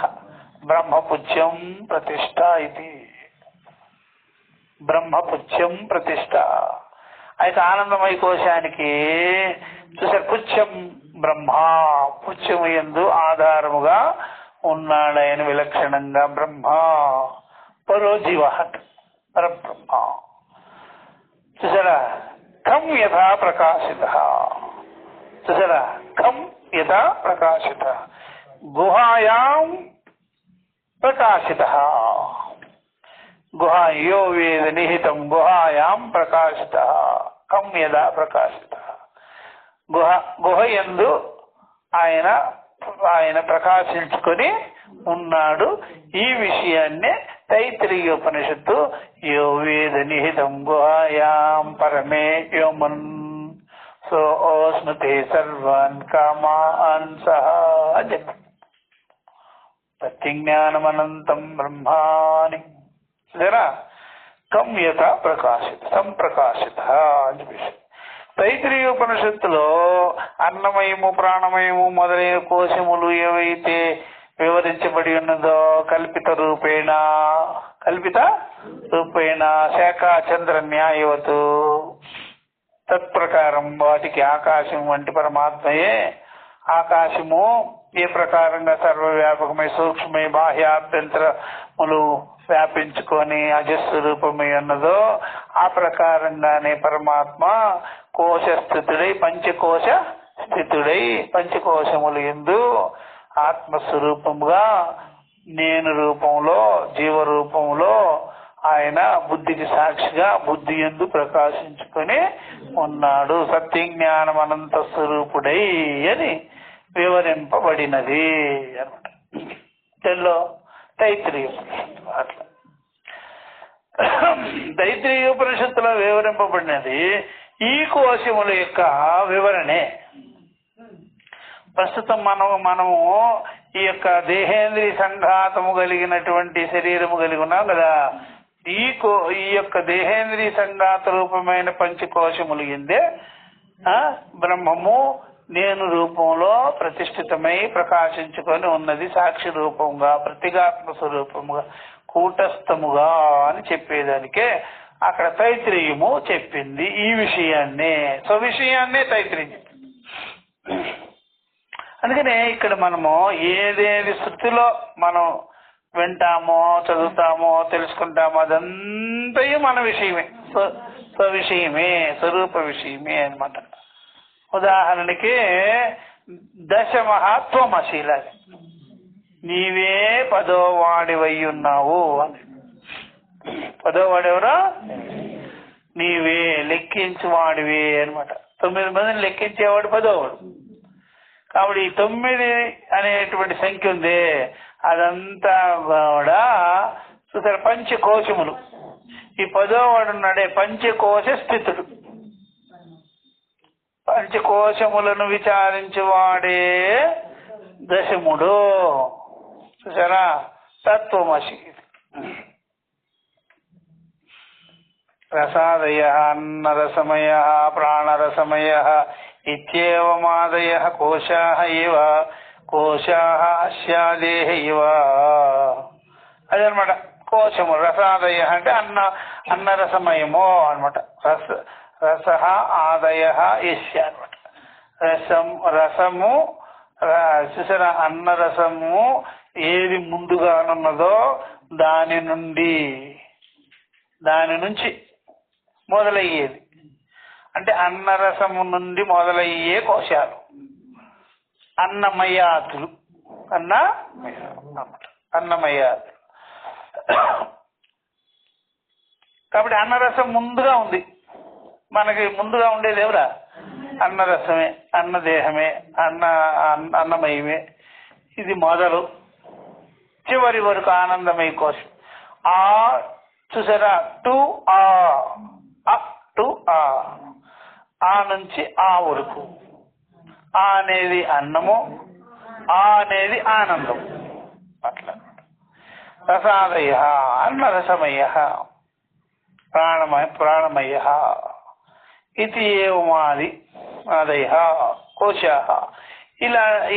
S1: బ్రహ్మపుచ్ఛం ప్రతిష్ట. ఇది బ్రహ్మపుచ్ఛం ప్రతిష్ట. అయితే ఆనందమయ కోశానికి చూసారు, పుచ్ఛం బ్రహ్మ, పుచ్ఛము యందు ఆధారముగా ఉన్నాడైన విలక్షణంగా బ్రహ్మ. పరో జీవ పరబ్రహ్మ. చూసారా, ఖం యథా ప్రకాశిత. చూసారా, ఖం యథా ప్రకాశిత, గుహాయాం ప్రకాశిత. గుహాయో వేద నిహితం గుహాయాం ప్రకాశిత, ఖం యథా ప్రకాశిత. గుహ యందు ఆయన ఆయన ప్రకాశించుకొని ఉన్నాడు. ఈ విషయాన్నే తైత్తిరీయోపనిషత్తు యో వేద నిహితం గుహాయాం పరమే వ్యోమన్ సో ఓస్నుతే సర్వాన్ కామాన్ సహా అని చెప్పి ప్రతిజ్ఞానమనంతం బ్రహ్మాని జరా కమ్యత ప్రకాశిత సంప్రకాశిత అని చెప్పేసి తైత్తిరీయోపనిషత్తులో అన్నమయము ప్రాణమయము మొదలైన కోశములు ఏవైతే వివరించబడి ఉన్నదో కల్పిత రూపేణ శాఖా చంద్ర న్యాయవతు తత్ప్రకారం వాటికి ఆకాశం వంటి పరమాత్మయే ఆకాశము ఏ ప్రకారంగా సర్వవ్యాపకమై సూక్ష్మై బాహ్యాభ్యంతరములు వ్యాపించుకొని అజస్వరూపమై ఉన్నదో ఆ ప్రకారంగానే పరమాత్మ కోశస్థితుడై పంచకోశ స్థితుడై పంచకోశములు యందు ఆత్మస్వరూపముగా నేను రూపంలో జీవ రూపంలో ఆయన బుద్ధికి సాక్షిగా బుద్ధి యందు ప్రకాశించుకొని ఉన్నాడు. సత్యజ్ఞానం అనంత స్వరూపుడై అని వివరింపబడినది అనమాట తెలుగులో తైత్తిరీయోపనిషత్తు. అట్లా తైత్తిరీయోపనిషత్తులో వివరింపబడినది ఈ కోశముల యొక్క వివరణే. ప్రస్తుతం మనము ఈ యొక్క దేహేంద్రియ సంఘాతము కలిగినటువంటి శరీరము కలిగి ఉన్నాం కదా. ఈ యొక్క దేహేంద్రియ సంఘాత రూపమైన పంచకోశములు ఎందే బ్రహ్మము నేను రూపంలో ప్రతిష్ఠితమై ప్రకాశించుకొని ఉన్నది. సాక్షి రూపంగా ప్రతిగాత్మ స్వరూపముగా కూటస్థముగా అని చెప్పేదానికే అక్కడ తైత్తిరీయము చెప్పింది ఈ విషయాన్నే. విషయాన్నే తైత్తిరీయం చెప్పింది. అందుకనే ఇక్కడ మనము ఏదేది శృతిలో మనం వింటామో చదువుతామో తెలుసుకుంటామో అదంతా మన విషయమే, స్వవిషయమే, స్వరూప విషయమే అనమాట. ఉదాహరణకి దశమహాత్వమశీల నీవే పదోవాడివై ఉన్నావు అని. పదోవాడెవరో నీవే, లెక్కించు వాడివే అనమాట. 9 మందిని లెక్కించేవాడు పదోవాడు. కాబట్టి ఈ 9 అనేటువంటి సంఖ్య ఉంది, అదంతా కూడా చూసారు పంచకోశములు. ఈ 10వ వాడు ఉన్నాడే పంచకోశ స్థితుడు. పంచకోశములను విచారించువాడే దశముడు. చూసారా తత్వమసి. రసాదయ అన్నరసమయ ప్రాణరసమయ ఇత్యేవమాదయ కోశాః ఇవ కోశాః అస్యాదేహ ఇవ. అదనమాట కోశము. రసాదయ అంటే అన్నరసమయము అనమాట. రస ఆదయ యస్య అనమాట. రసము చూసారా అన్నరసము ఏది ముందుగానున్నదో దాని నుంచి మొదలయ్యేది. అంటే అన్నరసము నుండి మొదలయ్యే కోశాలు అన్నమయాతులు. అన్నమయాతులు. కాబట్టి అన్నరసం ముందుగా ఉంది. మనకి ముందుగా ఉండేది ఎవరా? అన్నరసమే, అన్నదేహమే, అన్నమయమే. ఇది మొదలు చివరి వరకు ఆనందమయ కోశం. చూసారా టు ఆ నుంచి ఆ వరకు. ఆ అనేది అన్నము, ఆ అనేది ఆనందం. అట్లా రసాదయ అన్నరసమయ ప్రాణమయ ఇది ఏమాది ఆదయ కోశాః.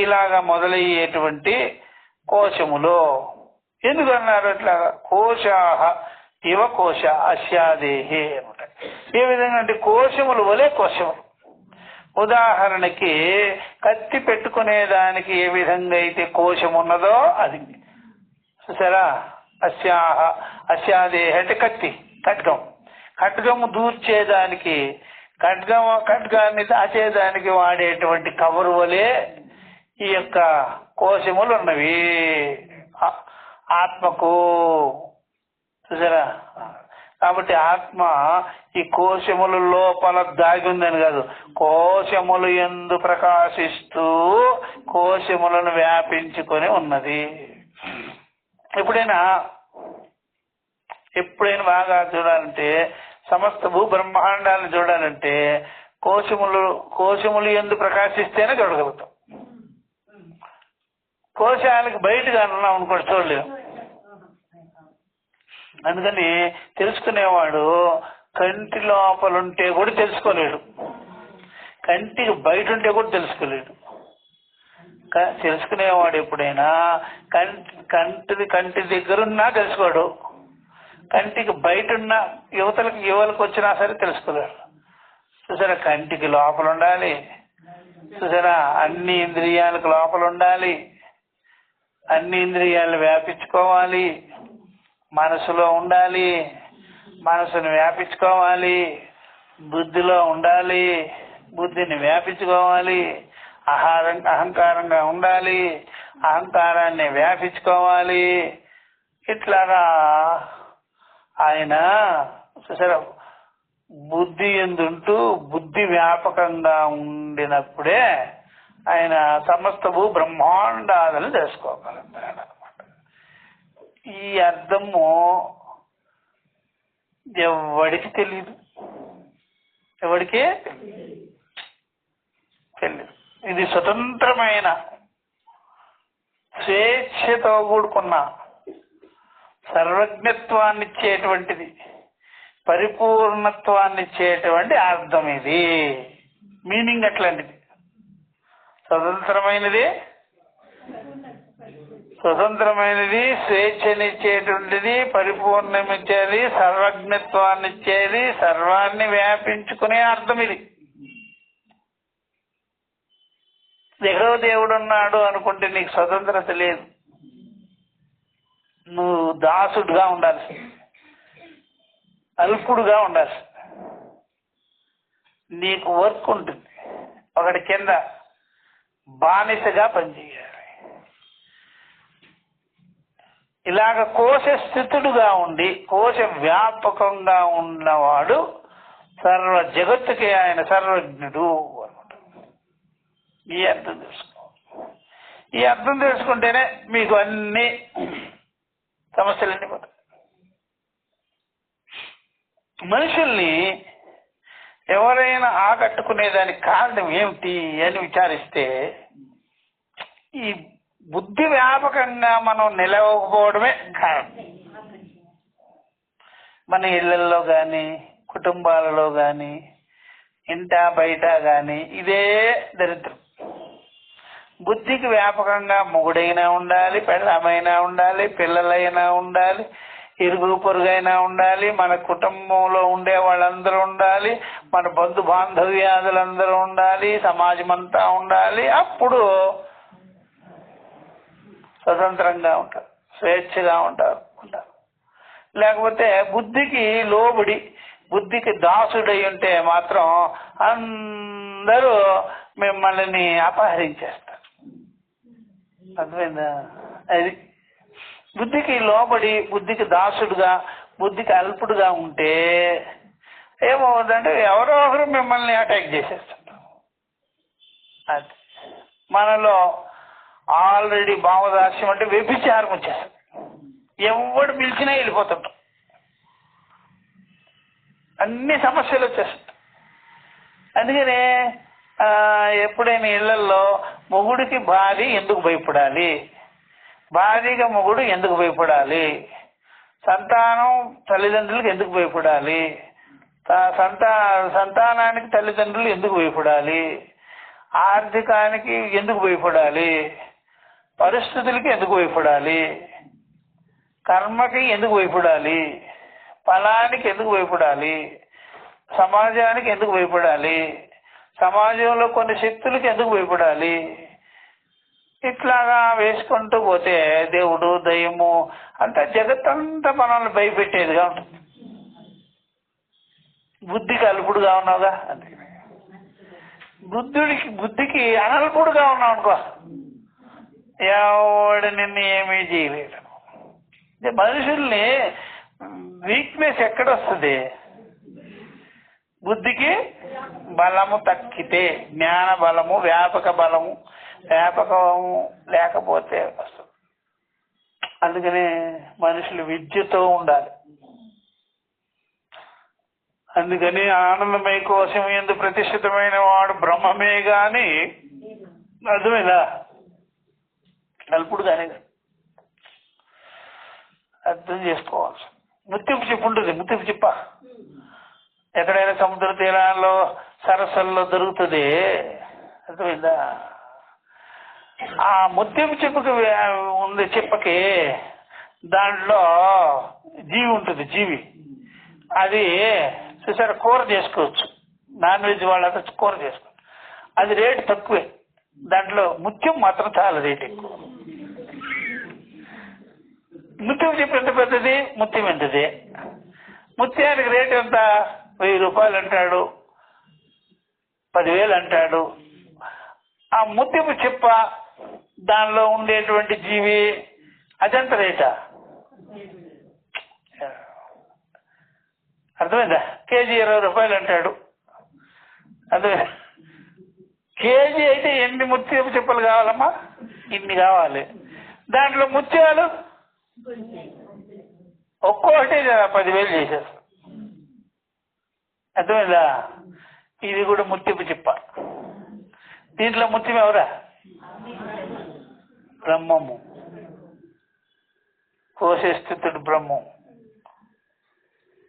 S1: ఇలాగా మొదలయ్యేటువంటి కోశములో ఎందుకన్నారు అట్లా? కోశాః ఇవ కోశ అస్యాదేహే అనమాట. ఏ విధంగా అంటే కోశములు వలె కోశములు. ఉదాహరణకి కత్తి పెట్టుకునేదానికి ఏ విధంగా అయితే కోశం ఉన్నదో అది. చూసారా అస్యాదేహ అంటే ఖడ్గము దూర్చేదానికి, ఖడ్గాన్ని దాచేదానికి వాడేటువంటి కవరు వలె ఈ యొక్క కోశములు ఉన్నవి ఆత్మకు. చూసారా కాబట్టి ఆత్మ ఈ కోశముల లోపల దాగి ఉందని కాదు, కోశములు యందు ప్రకాశిస్తూ కోశములను వ్యాపించుకొని ఉన్నది. ఎప్పుడైనా బాగా చూడాలంటే, సమస్త భూ బ్రహ్మాండాలను చూడాలంటే కోశములు యందు ప్రకాశిస్తేనే చూడగలుగుతాం. కోశాలకు బయటగా ఉన్నాం అనుకోండి, చూడలేము. అందుకని తెలుసుకునేవాడు కంటి లోపల ఉంటే కూడా తెలుసుకోలేడు, కంటికి బయట ఉంటే కూడా తెలుసుకోలేడు. తెలుసుకునేవాడు ఎప్పుడైనా కంటి దగ్గరున్నా తెలుసుకోడు, కంటికి బయట ఉన్న యువతలకు వచ్చినా సరే తెలుసుకోలేడు. చూసారా, కంటికి లోపల ఉండాలి, చూసారా, అన్ని ఇంద్రియాలకు లోపల ఉండాలి, అన్ని ఇంద్రియాలను వ్యాపించుకోవాలి, మనసులో ఉండాలి, మనసును వ్యాపించుకోవాలి, బుద్ధిలో ఉండాలి, బుద్ధిని వ్యాపించుకోవాలి, అహంకారంగా ఉండాలి, అహంకారాన్ని వ్యాపించుకోవాలి. ఇట్లాగా ఆయన చూసారా, బుద్ధి ఎందుంటూ బుద్ధి వ్యాపకంగా ఉండినప్పుడే ఆయన సమస్త భూ బ్రహ్మాండాలను తెలుసుకోగలుగుతాడు అన్నమాట. ఈ అర్థము ఎవడికి తెలియదు, తెలియదు. ఇది స్వతంత్రమైన స్వేచ్ఛతో కూడుకున్న సర్వజ్ఞత్వాన్ని ఇచ్చేటువంటిది, పరిపూర్ణత్వాన్ని ఇచ్చేటువంటి అర్థం. ఇది మీనింగ్ అట్లాంటిది. స్వతంత్రమైనది, స్వేచ్ఛనిచ్చేటువంటిది, పరిపూర్ణమిచ్చేది, సర్వజ్ఞత్వాన్ని ఇచ్చేది, సర్వాన్ని వ్యాపించుకునే అర్థం ఇది. ఎక్కడో దేవుడు ఉన్నాడు అనుకుంటే నీకు స్వతంత్రత లేదు, నువ్వు దాసుడుగా ఉండాల్సి, అల్పుడుగా ఉండాల్సి. నీకు వర్క్ ఉంటుంది, ఒకటి కింద బానిసగా పనిచేయాలి. ఇలాగ కోశ స్థితుడుగా ఉండి కోశ వ్యాపకంగా ఉన్నవాడు సర్వ జగత్తుకి ఆయన సర్వజ్ఞుడు అనమాట. ఈ అర్థం తెలుసుకోవాలి. ఈ అర్థం తెలుసుకుంటేనే మీకు అన్ని సమస్యలన్నీ పోతాయి. మనుషుల్ని ఎవరైనా ఆకట్టుకునేదానికి కారణం ఏమిటి అని విచారిస్తే, ఈ బుద్ధి వ్యాపకంగా మనం నిలవకపోవడమే కారణం. మన ఇళ్లలో కానీ, కుటుంబాలలో కానీ, ఇంట బయట కానీ ఇదే దరిద్రం. బుద్ధికి వ్యాపకంగా మొగుడైనా ఉండాలి, పెళ్ళామైనా ఉండాలి, పిల్లలైనా ఉండాలి, ఇరుగు పొరుగైనా ఉండాలి, మన కుటుంబంలో ఉండే వాళ్ళందరూ ఉండాలి, మన బంధు బాంధవ్యాదులందరూ ఉండాలి, సమాజం అంతా ఉండాలి. అప్పుడు స్వతంత్రంగా ఉంటారు, స్వేచ్ఛగా ఉంటారు. లేకపోతే బుద్ధికి లోబడి బుద్ధికి దాసుడై ఉంటే మాత్రం అందరూ మిమ్మల్ని అపహరించేస్తారు. అర్థమైందా? అది బుద్ధికి లోబడి బుద్ధికి దాసుడుగా బుద్ధికి అల్పుడుగా ఉంటే ఏమవుతుందంటే ఎవరో ఒకరు మిమ్మల్ని అటాక్ చేసేస్తారు. అది మనలో ఆల్రెడీ భావదాస్యం అంటే వ్యభిచారం వచ్చేస్తుంది. ఎవడు పిలిచినా వెళ్ళిపోతుంటాం, అన్ని సమస్యలు వచ్చేస్తాయి. అందుకనే ఎప్పుడైనా ఇళ్లలో మొగుడికి భార్య ఎందుకు భయపడాలి, భార్యగా మొగుడు ఎందుకు భయపడాలి, సంతానం తల్లిదండ్రులకు ఎందుకు భయపడాలి, సంతానానికి తల్లిదండ్రులు ఎందుకు భయపడాలి, ఆర్థికానికి ఎందుకు భయపడాలి, పరిస్థితులకి ఎందుకు భయపడాలి, కర్మకి ఎందుకు భయపడాలి, ఫలానికి ఎందుకు భయపడాలి, సమాజానికి ఎందుకు భయపడాలి, సమాజంలో కొన్ని శక్తులకి ఎందుకు భయపడాలి. ఇట్లాగా వేసుకుంటూ పోతే దేవుడు దయ్యము అంతా జగత్తంతా మనల్ని భయపెట్టేదిగా ఉంటుంది. బుద్ధికి అల్పుడుగా ఉన్నావుగా, అందుకని బుద్ధికి అనల్పుడుగా ఉన్నావు అనుకో, ఎవడు నిన్ను ఏమీ చేయలేడు. మనుషుల్ని వీక్నెస్ ఎక్కడొస్తుంది? బుద్ధికి బలము తక్కితే, జ్ఞాన బలము, వ్యాపకము లేకపోతే వస్తుంది. అందుకనే మనుషులు విద్యతో ఉండాలి. అందుకని ఆనందమయ కోశం యందు ప్రతిష్ఠితమైన వాడు బ్రహ్మమే గాని, అర్థమైందా? కల్పుడు కానీ అర్థం చేసుకోవాలి. ముత్యపు చిప్పు ఉంటుంది, ముత్యపు చిప్ప ఎక్కడైనా సముద్ర తీరాల్లో సరస్సుల్లో దొరుకుతుంది. అర్థమైందా? ఆ ముత్యపు చిప్పకి ఉంది, చిప్పకి దాంట్లో జీవి ఉంటుంది. జీవి అది చూసారా, కూర చేసుకోవచ్చు. నాన్ వెజ్ వాళ్ళంతా కూర చేసుకోవచ్చు. అది రేటు తక్కువే. దాంట్లో ముత్యం మాత్రం చాలా రేటు ఎక్కువ. ముత్యం చిప్ప ఎంత పెద్దది, ముత్యం ఎంతది. ముత్యానికి రేటు ఎంత? 1000 రూపాయలు అంటాడు, 10,000 అంటాడు. ఆ ముత్యపు చిప్ప దానిలో ఉండేటువంటి జీవి అదెంత రేటా? అర్థమైందా? కేజీ 20 రూపాయలు అంటాడు. అదే కేజీ అయితే ఎన్ని ముత్యపు చిప్పలు కావాలమ్మా? ఇన్ని కావాలి. దాంట్లో ముత్యాలు ఒక్కొక్కటి 10,000 చేశారు. అర్థమైందా? ఇది కూడా ముత్యపు చిప్ప. దీంట్లో ముత్యం ఎవరా? బ్రహ్మము, కోశస్థితుడు బ్రహ్మం.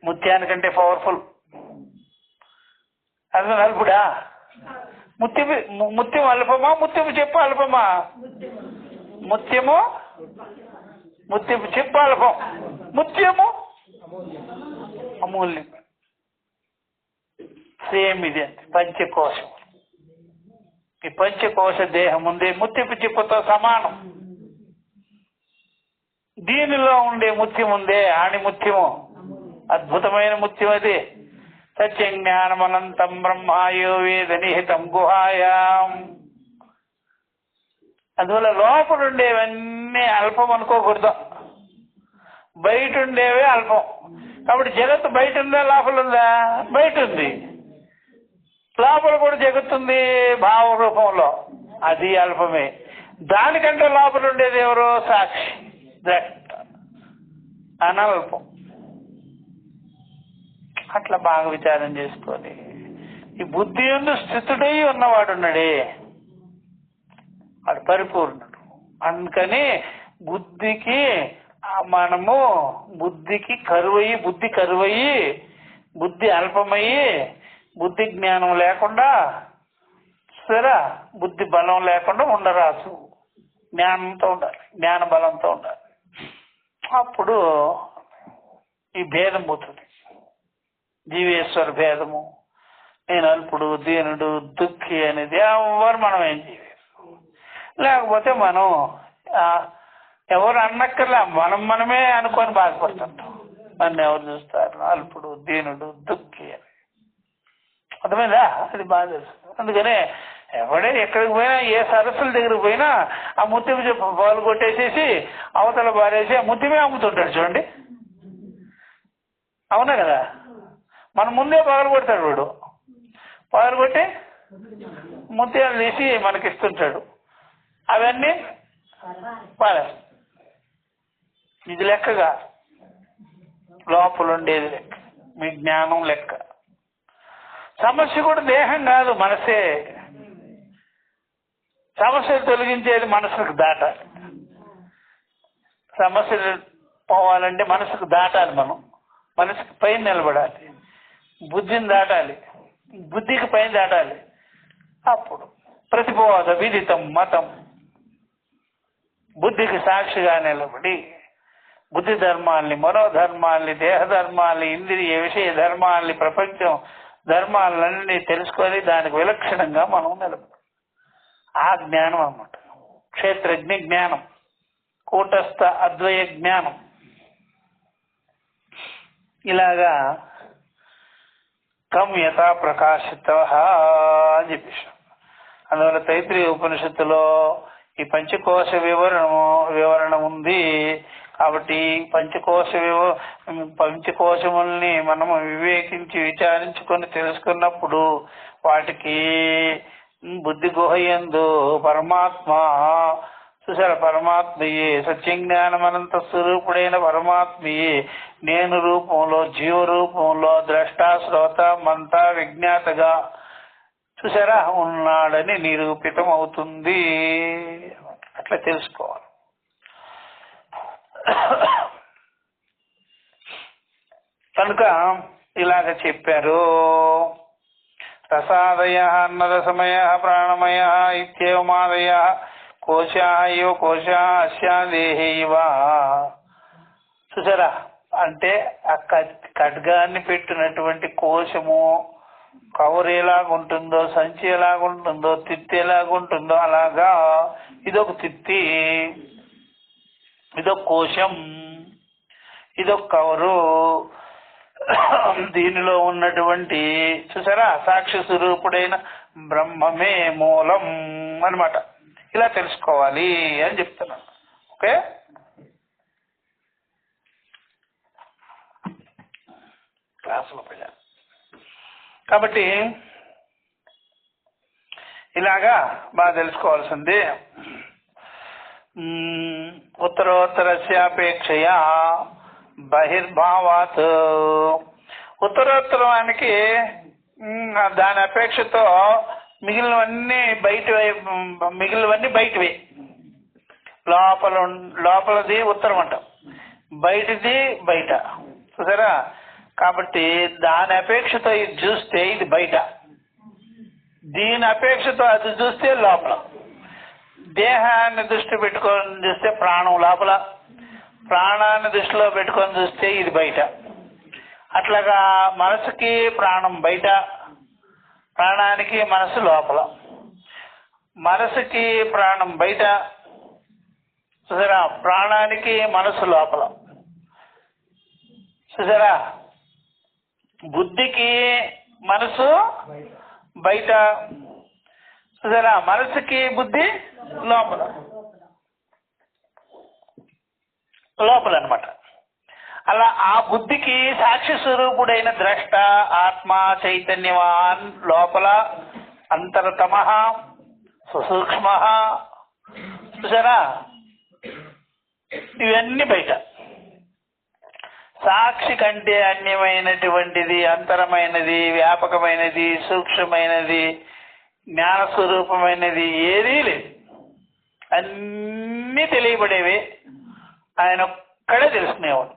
S1: ముత్యానికంటే పవర్ఫుల్. అర్థం అల్పుడా? ముత్యం అల్పమా, ముత్యపు చెప్ప అల్పమా? ముత్యపు చెప్ప అల్పం, ముత్యము అమూల్యం. సేమ్ ఇది అంతే. పంచకోశం, ఈ పంచకోశ దేహం ఉంది ముత్యపు చిప్పతో సమానం. దీనిలో ఉండే ముత్యం ఉందే, ఆణి ముత్యము, అద్భుతమైన ముత్యం అది. సత్యం జ్ఞానమనంతం బ్రహ్మాయో వేద నిహితం గుహాయాం. అందువల్ల లోపల ఉండేవన్నీ అల్పం అనుకోకూడదు, బయట ఉండేవే అల్పం. కాబట్టి జగత్తు బయట ఉందా, లోపల ఉందా? బయట ఉంది. లోపల కూడా జగత్తుంది భావ రూపంలో, అది అల్పమే. దానికంటే లోపల ఉండేది ఎవరో? సాక్షి, ద్రష్ట, అనల్పం. అట్లా బాగా విచారం చేసుకొని ఈ బుద్ధి యందు స్థితుడై ఉన్నవాడు ఉన్నాడే, వాడు పరిపూర్ణుడు. అందుకని బుద్ధికి మనము బుద్ధి కరువయ్యి బుద్ధి అల్పమయ్యి బుద్ధి జ్ఞానం లేకుండా సరే బుద్ధి బలం లేకుండా ఉండరాదు. జ్ఞానంతో ఉండాలి, జ్ఞాన బలంతో ఉండాలి. అప్పుడు ఈ భేదం పోతుంది, జీవేశ్వర భేదము. నేను అల్పుడు, దీనుడు, దుఃఖి అనేది ఎవరు మనం ఏం చేయలేదు. లేకపోతే మనం ఎవరు అన్నక్కర్లే, మనమే అనుకొని బాధపడుతుంటాం. నన్ను ఎవరు చూస్తారు, అల్పుడు, దీనుడు, దుఃఖి అని. అర్థమైందా? అది బాగా తెలుసు. అందుకనే ఎవడే ఎక్కడికి పోయినా, ఏ సరస్సుల దగ్గరికి పోయినా ఆ ముత్యం చెప్పు పాలు కొట్టేసేసి అవతల బారేసి ఆ ముత్యమే అమ్ముతుంటాడు. చూడండి, అవునా కదా? మన ముందే పగలు కొడతాడు వాడు. పగలు కొట్టి ముత్యాలు తీసి మనకి ఇస్తుంటాడు. అవన్నీ పారేస్తాడు. ఇది లెక్కగా లోపల ఉండేది లెక్క, మీ జ్ఞానం లెక్క. సమస్య కూడా దేహం కాదు, మనసే. సమస్యలు తొలగించేది మనసుకు దాటాలి. సమస్యలు పోవాలంటే మనసుకు దాటాలి. మనం మనసుకు పైన నిలబడాలి, బుద్ధిని దాటాలి, బుద్ధికి పైన దాటాలి. అప్పుడు ప్రతిబోధ విదితం మతం, బుద్ధికి సాక్షిగా నిలబడి బుద్ధి ధర్మాల్ని, మనోధర్మాల్ని, దేహధర్మాల్ని, ఇంద్రియ విషయ ధర్మాల్ని, ప్రపంచం ధర్మాలన్నీ తెలుసుకొని దానికి విలక్షణంగా మనం నిలబడి, ఆ జ్ఞానం అన్నమాట క్షేత్రజ్ఞ జ్ఞానం, కూటస్థ అద్వయ జ్ఞానం. ఇలాగా కం యథా ప్రకాశిత అని చెప్పేసి. అందువల్ల తైత్రీయ ఉపనిషత్తులో ఈ పంచకోశ వివరణ ఉంది. కాబట్టి పంచకోశముల్ని మనము వివేకించి విచారించుకొని తెలుసుకున్నప్పుడు వాటికి బుద్ధి గుహయందు పరమాత్మ చూసారా, పరమాత్మయే సత్యజ్ఞానమనంత స్వరూపుడైన పరమాత్మయే నేను రూపంలో జీవ రూపంలో ద్రష్ట శ్రోత మంత విజ్ఞాతగా చూసారా ఉన్నాడని నిరూపితం అవుతుంది. అట్లా తెలుసుకోవాలి. కనుక ఇలాగ చెప్పారు. రసాదయ అన్నరసమయ ప్రాణమయ ఇత్యేవమాదయ కోశా ఇవ కోశా అస్యా దేహైవ. చూసారా, అంటే ఆ ఖడ్గాన్ని పెట్టినటువంటి కోశము కవర్ ఎలాగుంటుందో, సంచి ఎలాగుంటుందో, తిత్తి ఎలాగుంటుందో అలాగా ఇదొక తిత్తి, ఇదొక కోశం, ఇదొక కవరు. దీనిలో ఉన్నటువంటి చూసారా సాక్షి స్వరూపుడైన బ్రహ్మమే మూలం అన్నమాట. ఇలా తెలుసుకోవాలి అని చెప్తున్నాను. ఓకే, క్లాసులో వెళ్ళాను కాబట్టి ఇలాగా బాగా తెలుసుకోవాల్సింది. ఉత్తరోత్తరస్యాపేక్షయా బహిర్భావాత్, ఉత్తరోత్తరానికి దాని అపేక్షతో మిగిలినవన్నీ బయటవే. లోపలది ఉత్తరం అంటాం, బయటిది బయట. చూసారా, కాబట్టి దాని అపేక్షతో ఇది చూస్తే ఇది బయట, దీని అపేక్షతో అది చూస్తే లోపల. దేహాన్ని దృష్టి పెట్టుకొని చూస్తే ప్రాణం లోపల, ప్రాణాన్ని దృష్టిలో పెట్టుకొని చూస్తే ఇది బయట. అట్లాగా మనసుకి ప్రాణం బయట, ప్రాణానికి మనసు లోపల. మనసుకి ప్రాణం బయట, చూసారా, ప్రాణానికి మనసు లోపల. చూసారా, బుద్ధికి మనసు బయట, చూసారా, మనసుకి బుద్ధి లోపల అన్నమాట. అలా ఆ బుద్ధికి సాక్షి స్వరూపుడైన ద్రష్ట ఆత్మ చైతన్యవాన్ లోపల, అంతరతమ సుసూక్ష్మ, చూసారా, ఇవన్నీ బయట. సాక్షి కంటే అన్యమైనటువంటిది, అంతరమైనది, వ్యాపకమైనది, సూక్ష్మమైనది, జ్ఞానస్వరూపమైనది ఏదీ లేదు. అన్నీ తెలియబడేవి. ఆయన ఒక్కడే తెలుసుకునేవాడు.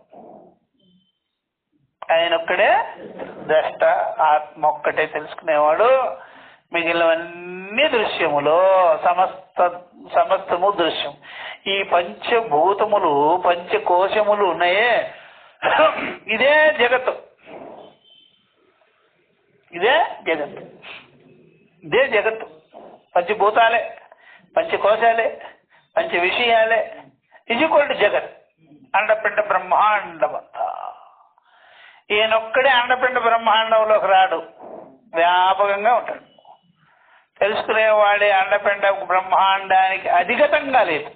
S1: ఆయన ఒక్కడే ద్రష్ట ఆత్మ ఒక్కటే తెలుసుకునేవాడు. మిగిలినవన్నీ దృశ్యములో, సమస్తము దృశ్యం. ఈ పంచభూతములు పంచకోశములు ఉన్నాయే, ఇదే జగత్తు, ఇదే జగత్తు, ఇదే జగత్తు. పంచభూతాలే, పంచకోశాలే, పంచ విషయాలే ఇజికోల్డ్ జగత్. అండపిండ బ్రహ్మాండమంతా. ఈయనొక్కడే అండపిండ బ్రహ్మాండంలోకి రాడు, వ్యాపకంగా ఉంటాడు. తెలుసుకునేవాడే అండపిండ బ్రహ్మాండానికి అధిగతంగా లేదు,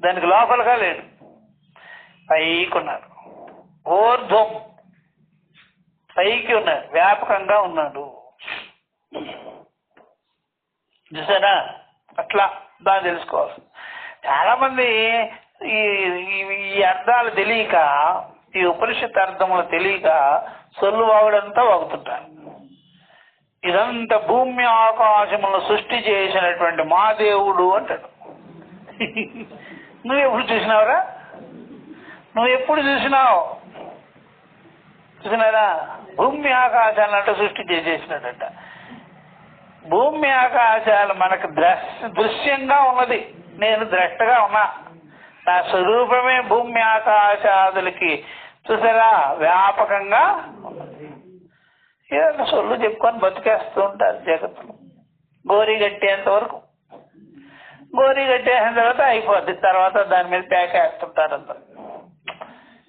S1: దానికి లోపలగా లేడు, పైకి ఉన్నాడు. ఊర్ధ్వం, పైకి ఉన్నాడు, వ్యాపకంగా ఉన్నాడు. చూసారా, అట్లా బాగా తెలుసుకోవాలి. చాలా మంది ఈ అర్థాలు తెలియక, ఈ ఉపనిషత్ అర్థములు తెలియక సొల్లు వాగుడంతా వాగుతుంటారు. ఇదంతా భూమి ఆకాశములను సృష్టి చేసినటువంటి మా దేవుడు అంటాడు. నువ్వెప్పుడు చూసినావురా? నువ్వెప్పుడు చూసినావు? చూసినారా? భూమి ఆకాశాలంటే సృష్టి చేసేసినాడంట. భూమి ఆకాశాలు మనకు దృశ్యంగా ఉన్నది, నేను ద్రష్టగా ఉన్నా. నా స్వరూపమే భూమి ఆకాశాదులకి చూసారా వ్యాపకంగా ఉన్నది. ఏదన్నా సొల్లు చెప్పుకొని బతికేస్తూ ఉంటారు జగత్తులో. గోరీ కట్టేంత వరకు, గోరీ కట్టేసిన తర్వాత అయిపోద్ది, తర్వాత దాని మీద ప్యాక్ వేస్తుంటారు అందరు.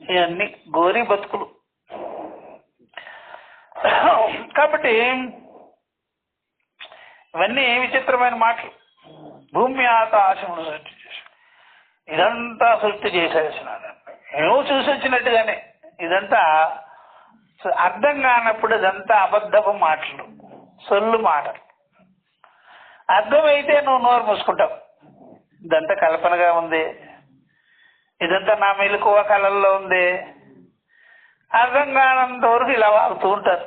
S1: ఇవన్నీ గోరీ బతుకులు. కాబట్టి ఇవన్నీ విచిత్రమైన మాటలు. భూమి ఆకాశములు సృష్టి చేశాడు. ఇదంతా సృష్టి చేసేసినాడు. ఏమో చూసి వచ్చినట్టుగానే ఇదంతా అర్థం కానప్పుడు ఇదంతా అబద్ధపు మాటలు, సొల్లు మాటలు. అర్థమైతే నువ్వు నోరు మూసుకుంటావు. ఇదంతా కల్పనగా ఉంది, ఇదంతా నా మెలకువ కళల్లో ఉంది. అర్థం కానంత వరకు ఇలా వాగుతూ ఉంటారు.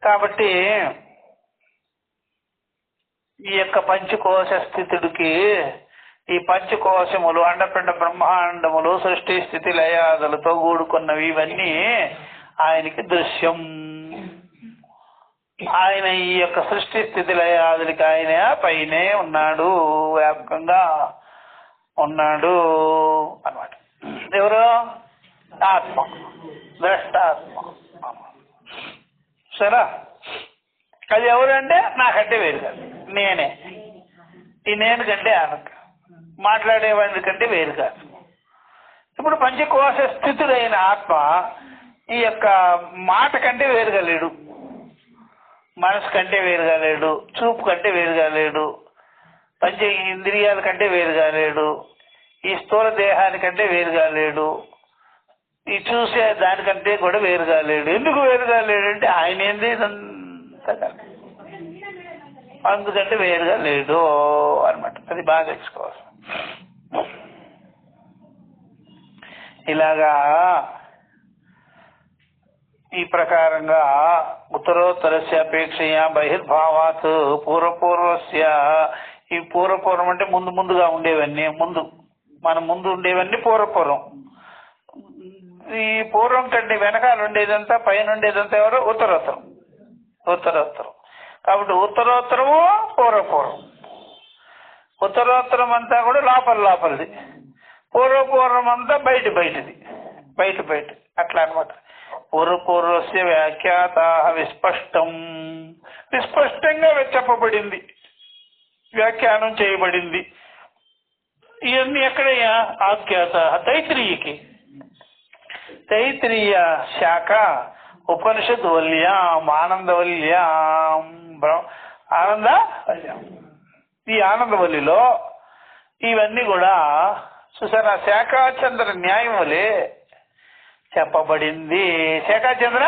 S1: కాబట్టి ఈ యొక్క పంచకోశ స్థితుడికి ఈ పంచకోశములు, అండపిండ బ్రహ్మాండములు, సృష్టి స్థితి లయాదులతో కూడుకున్నవి ఇవన్నీ ఆయనకి దృశ్యం. ఆయన ఈ యొక్క సృష్టి స్థితి లయాదులకి ఆయన పైనే ఉన్నాడు, వ్యాపకంగా ఉన్నాడు అన్నమాట. ఎవరు? ఆత్మ, ద్రష్టాత్మ. సరే, అది ఎవరంటే నాకంటే వేరు కాదు, నేనే. ఈ నేను కంటే ఆనక మాట్లాడేవాడి కంటే వేరు కాదు. ఇప్పుడు పంచకోశ స్థితుడైన ఆత్మ ఈ యొక్క మాట కంటే వేరుగా లేడు, మనసు కంటే వేరుగా లేడు, చూపు కంటే వేరుగా లేడు, పంచ ఇంద్రియాల కంటే వేరుగా లేడు, ఈ స్థూల దేహానికంటే వేరుగా లేడు, ఈ చూసే దానికంటే కూడా వేరుగా లేడు. ఎందుకు వేరుగా లేడంటే ఆయన ఏంది ఇదంతా అందుకంటే వేరుగా లేడు అనమాట. అది బాగా తెలుసుకోవాలి. ఇలాగా ఈ ప్రకారంగా ఉత్తరోత్తరస్య అపేక్షయ బహిర్భావాత్ పూర్వపూర్వస్య, ఈ పూర్వపూర్వం అంటే ముందు ముందుగా ఉండేవన్నీ, మన ముందు ఉండేవన్నీ పూర్వపూర్వం. ఈ పూర్వం కంటే వెనకాల ఉండేదంతా, పైన ఉండేదంతా ఎవరు? ఉత్తరోత్తరం. కాబట్టి ఉత్తరోత్తరము పూర్వపూర్వం. ఉత్తరోత్తరం అంతా కూడా లోపలిది, పూర్వపూర్వం అంతా బయటిది. అట్లా అనమాట. పూర్వపూర్వస్య వ్యాఖ్యాత విస్పష్టంగా చెప్పబడింది, వ్యాఖ్యానం చేయబడింది. ఇవన్నీ ఎక్కడయ్యా? ఆఖ్యాత తైత్రీయ శాఖ ఉపనిషత్ వల్యాం ఆనందవల్యాం ఈ ఆనందవల్లిలో ఇవన్నీ కూడా చూసారా శాఖాచంద్ర న్యాయం వలె చెప్పబడింది. శాఖాచంద్ర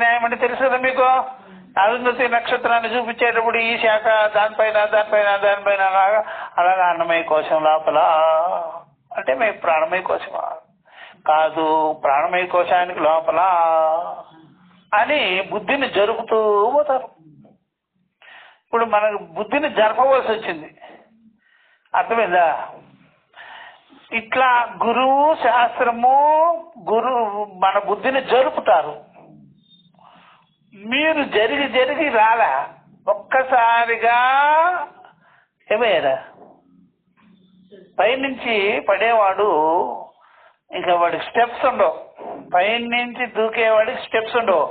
S1: న్యాయం అంటే తెలుసు కదా మీకు. అరుంధతి నక్షత్రాన్ని చూపించేటప్పుడు ఈ శాఖ దానిపైన అలాగా అన్నమయ కోశం లోపల అంటే మేము ప్రాణమయ కోశమా కాదు, ప్రాణమయ కోశానికి లోపల అని బుద్ధిని జరుపుతూ పోతారు. ఇప్పుడు మనకు బుద్ధిని జరపవలసి వచ్చింది, అర్థమైందా? ఇట్లా గురువు శాస్త్రము మన బుద్ధిని జరుపుతారు. మీరు జరిగి రాలా, ఒక్కసారిగా ఏమయ్యారా? పైనుంచి పడేవాడు ఇంకా వాడికి స్టెప్స్ ఉండవు, పైనుంచి దూకేవాడికి స్టెప్స్ ఉండవు,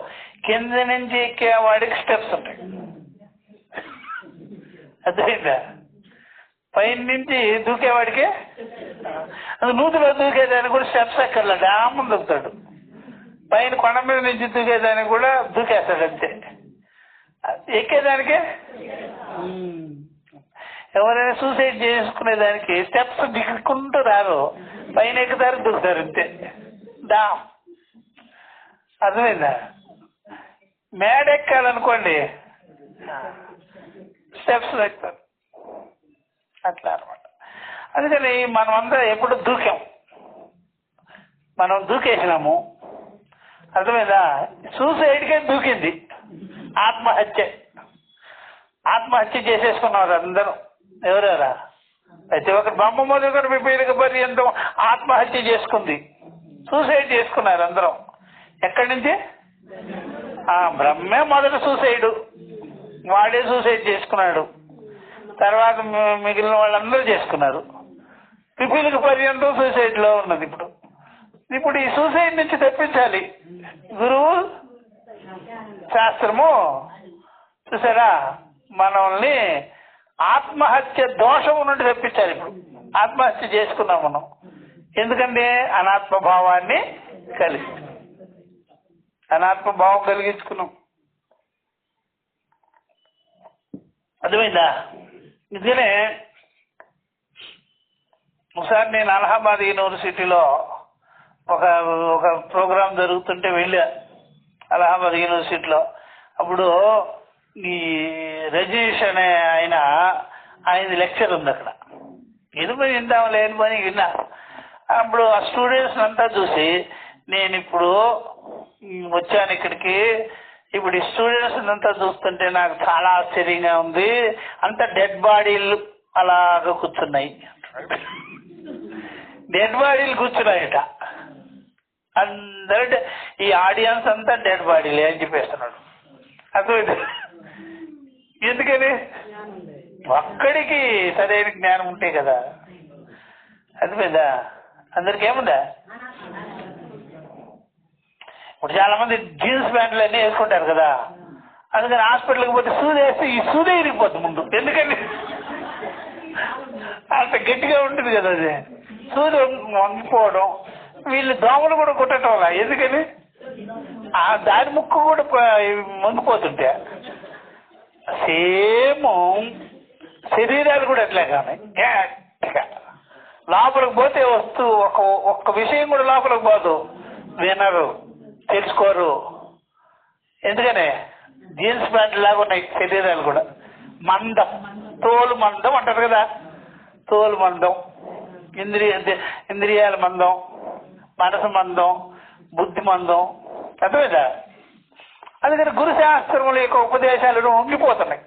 S1: కింద నుంచి ఎక్కేవాడికి స్టెప్స్ ఉంటాయి. అర్థమైందా? పైనుంచి దూకేవాడికి, నూతిలో దూకేదానికి కూడా స్టెప్స్ ఎక్కర్లా, డామ్ దూకుతాడు. పైన కొండ మీద నుంచి దూకేదానికి కూడా దూకేస్తాడు అంతే. ఎక్కేదానికి ఎవరైనా సూసైడ్ చేసుకునేదానికి స్టెప్స్ దిక్కుంటూ రారు, పైన ఎక్కుతారు, దూకుతారు అంతే. డామ్. అర్థమైందా? మేడ ఎక్కాలనుకోండి స్టెప్స్ ఎక్కుతారు. అట్లా అనమాట. అందుకని మనమంతా ఎప్పుడు మనం దూకేసినాము. అర్థమైందా? సూసైడ్కే దూకింది, ఆత్మహత్య చేసేసుకున్నారు అందరూ. ఎవరెవరా? ప్రతి ఒక్కరు బొమ్మ మొదలుకొని పీలిక పర్యంతం ఆత్మహత్య చేసుకుంది, సూసైడ్ చేసుకున్నారు అందరం. ఎక్కడి నుంచి? బ్రహ్మే మొదటి సూసైడు, వాడే సూసైడ్ చేసుకున్నాడు. తర్వాత మిగిలిన వాళ్ళందరూ చేసుకున్నారు. పిపీలిక పర్యంతం సూసైడ్ లో ఉన్నది. ఇప్పుడు ఈ సూసైడ్ నుంచి తప్పించాలి గురువు శాస్త్రము. చూసారా, మనల్ని ఆత్మహత్య దోషం నుండి తప్పించాలి. ఇప్పుడు ఆత్మహత్య చేసుకున్నాం మనం, ఎందుకంటే అనాత్మభావం కలిగించుకున్నాం. అర్థమైందా? నిజమే. ఒకసారి నేను అలహాబాద్ యూనివర్సిటీలో ఒక ఒక ప్రోగ్రాం జరుగుతుంటే వెళ్ళా. అలహాబాద్ యూనివర్సిటీలో అప్పుడు ఈ రజనీష్ అనే ఆయన లెక్చర్ ఉంది అక్కడ. ఎదురు విందాం లేని పని విన్నా. అప్పుడు ఆ స్టూడెంట్స్ అంతా చూసి నేను ఇప్పుడు వచ్చాను ఇక్కడికి, ఇప్పుడు ఈ స్టూడెంట్స్ అంతా చూస్తుంటే నాకు చాలా ఆశ్చర్యంగా ఉంది, అంత డెడ్ బాడీలు అలాగా కూర్చున్నాయి, డెడ్ బాడీలు కూర్చున్నాయట. అందరూ ఈ ఆడియన్స్ అంతా డెడ్ బాడీలే అని చెప్పేస్తున్నాడు. అర్థమైంది? ఎందుకని? ఒక్కడికి సరైన జ్ఞానం ఉంటే కదా. అర్థమైందా? అందరికి ఏముందా? ఇప్పుడు చాలా మంది జీన్స్ ప్యాంట్లు అన్నీ వేసుకుంటారు కదా, అందుకని హాస్పిటల్కి పోతే సూది వేస్తే ఈ సూదే ఇరిగిపోతుంది ముందు. ఎందుకని? అంత గట్టిగా ఉంటుంది కదా అది, సూది వంగిపోవడం. వీళ్ళు దోమలు కూడా కుట్టడం వల్ల. ఎందుకని? దాని ముక్కు కూడా వంగిపోతుంటే. సేమ్ శరీరాలు కూడా ఎట్లా కానీ లోపలికి పోతే వస్తూ ఒక్క విషయం కూడా లోపలికి పోదు, వినరు, తెలుసుకోరు. ఎందుకనే? జీన్స్ ప్యాంట్ లాగా ఉన్నాయి శరీరాలు కూడా. మందం, తోలు మందం అంటారు కదా, తోలు మందం, ఇంద్రియాల మందం, మనసు మందం, బుద్ధి మందం. అర్థమైందా? అందుకని గురు శాస్త్రముల యొక్క ఉపదేశాలను వంగిపోతున్నాయి.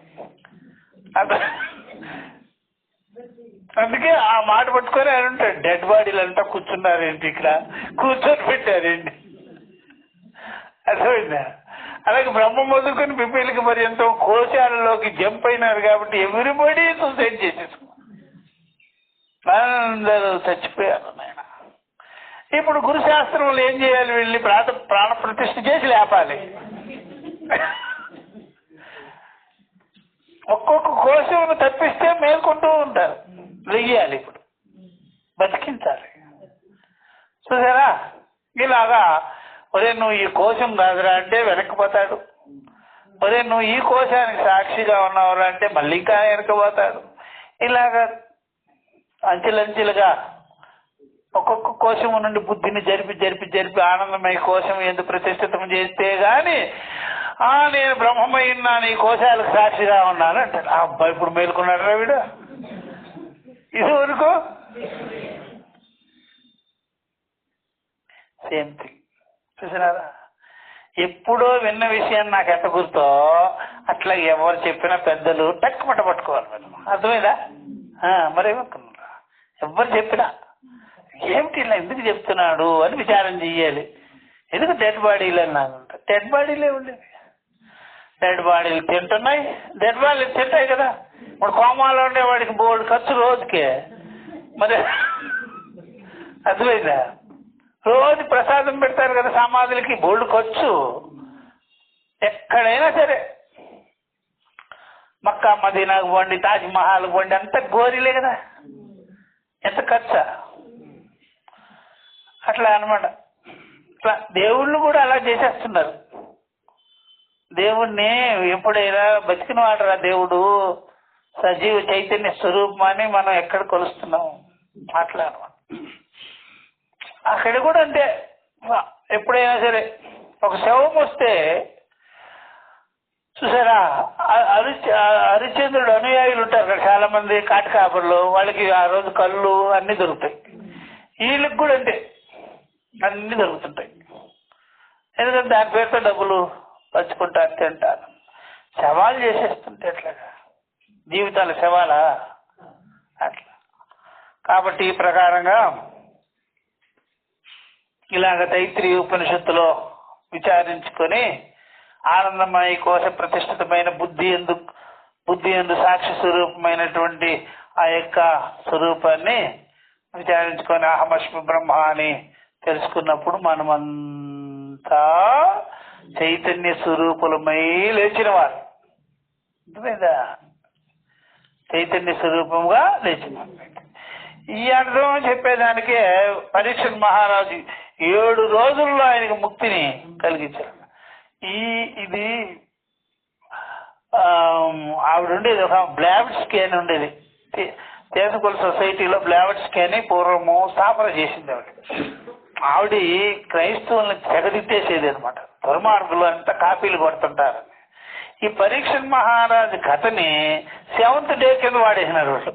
S1: అందుకే ఆ మాట పట్టుకొని ఆయన ఉంటాడు, డెడ్ బాడీలు అంతా కూర్చున్నారేంటి, ఇక్కడ కూర్చొని పెట్టారేంటి. అర్థమైందా? అలాగే బ్రహ్మ మొదలుకొని పిపిలికి పర్యంతం కోశాలలోకి జంప్ అయినారు కాబట్టి ఎవ్రీబడి సూసైడ్ చేసేసుకున్నారు, అందరూ చచ్చిపోయారు నాయన. ఇప్పుడు గురు శాస్త్రంలో ఏం చేయాలి? వెళ్ళి ప్రాణ ప్రతిష్ఠ చేసి లేపాలి. ఒక్కొక్క కోశం తప్పిస్తే మేల్కొంటూ ఉంటారు, వెయ్యాలి, ఇప్పుడు బతికించాలి. చూసారా? ఇలాగా ఒరే నువ్వు ఈ కోశం కాదురా అంటే వెనక్కిపోతాడు, ఒరే నువ్వు ఈ కోశానికి సాక్షిగా ఉన్నావురా అంటే మళ్ళీ ఇంకా వెనక్కిపోతాడు. ఇలాగా అంచెలంచెలుగా ఒక్కొక్క కోశము నుండి బుద్ధిని జరిపి జరిపి జరిపి ఆనందమయ కోశం ఎందుకు ప్రతిష్ఠితం చేస్తే గాని నేను బ్రహ్మమై ఉన్నాను, ఈ కోశాలకు సాక్షిగా ఉన్నాను అంటాడు. ఆ అబ్బాయి ఇప్పుడు మేలుకున్నాడు రా వీడు. ఇది వరకు సేమ్ థింగ్. చూసినారా? ఎప్పుడో విన్న విషయాన్ని నాకు ఎంత గుర్తో అట్లా ఎవరు చెప్పినా పెద్దలు టక్కుమట పట్టుకోవాలి మీరు. అర్థమైందా? మరేమనుకున్నారా? ఎవరు చెప్పినా ఏమిటి ఇలా ఎందుకు చెప్తున్నాడు అని విచారం చెయ్యాలి. ఎందుకు డెడ్ బాడీలు అన్నాను? డెడ్ బాడీలే ఉండేవి, డెడ్ బాడీలు తింటున్నాయి, డెడ్ బాడీలు తింటాయి కదా. ఇప్పుడు కోమాలో ఉండేవాడికి బోర్డు ఖర్చు రోజుకే. మరి అర్థమైందా? రోజు ప్రసాదం పెడతారు కదా సమాధులకి, బోర్డు ఖర్చు. ఎక్కడైనా సరే మక్కా మదీనాకు పోండి, తాజ్ మహల్ పోండి, అంత గోరీలే కదా, ఎంత ఖర్చు. అట్లా అనమాట. అట్లా దేవుళ్ళు కూడా అలా చేసేస్తున్నారు. దేవుణ్ణి ఎప్పుడైనా బతికిన వాడరా దేవుడు, సజీవ చైతన్య స్వరూపమని మనం ఎక్కడ కొలుస్తున్నాం అట్లా అనమాట. అక్కడ కూడా అంతే. ఎప్పుడైనా సరే ఒక శవం వస్తే చూసారా, హరిశ్చంద్రుడు అనుయాయులు ఉంటారు కదా చాలా మంది కాటికాపర్లు, వాళ్ళకి ఆ రోజు కళ్ళు అన్ని దొరుకుతాయి. వీళ్ళకి కూడా అంతే, అన్ని దొరుకుతుంటాయి. ఎందుకంటే దాని పేరుతో డబ్బులు పంచుకుంటారు, తింటారు. శవాలు చేసేస్తుంటే ఎట్లాగా, జీవితాల శవాలా అట్లా. కాబట్టి ఈ ప్రకారంగా ఇలాగ తైత్రీయ ఉపనిషత్తులో విచారించుకొని ఆనందమయ కోశ ప్రతిష్ఠితమైన బుద్ధి ఎందు సాక్షి స్వరూపమైనటువంటి ఆ యొక్క స్వరూపాన్ని విచారించుకొని అహమస్మి బ్రహ్మ అని తెలుసుకున్నప్పుడు మనమంతా చైతన్య స్వరూపులమై లేచిన వారు. అర్థమైందా? చైతన్య స్వరూపముగా లేచిన. ఈ అర్థం చెప్పేదానికే పరీక్షణ్ మహారాజు 7 రోజుల్లో ఆయనకు ముక్తిని కలిగించారు. ఇది ఆవిడ ఉండేది, ఒక బ్లావిట్స్కీ అని ఉండేది, థియోసఫికల్ సొసైటీలో బ్లావెట్స్కి అని పూర్వము స్థాపన చేసింది ఆవిడ క్రైస్తవుల్ని తెగదిట్టేసేది అనమాట. దుర్మార్గులు అంతా కాపీలు కొడుతుంటారు. ఈ పరీక్షన్ మహారాజు కథని 7th డే కింద వాడేసినారు వాళ్ళు.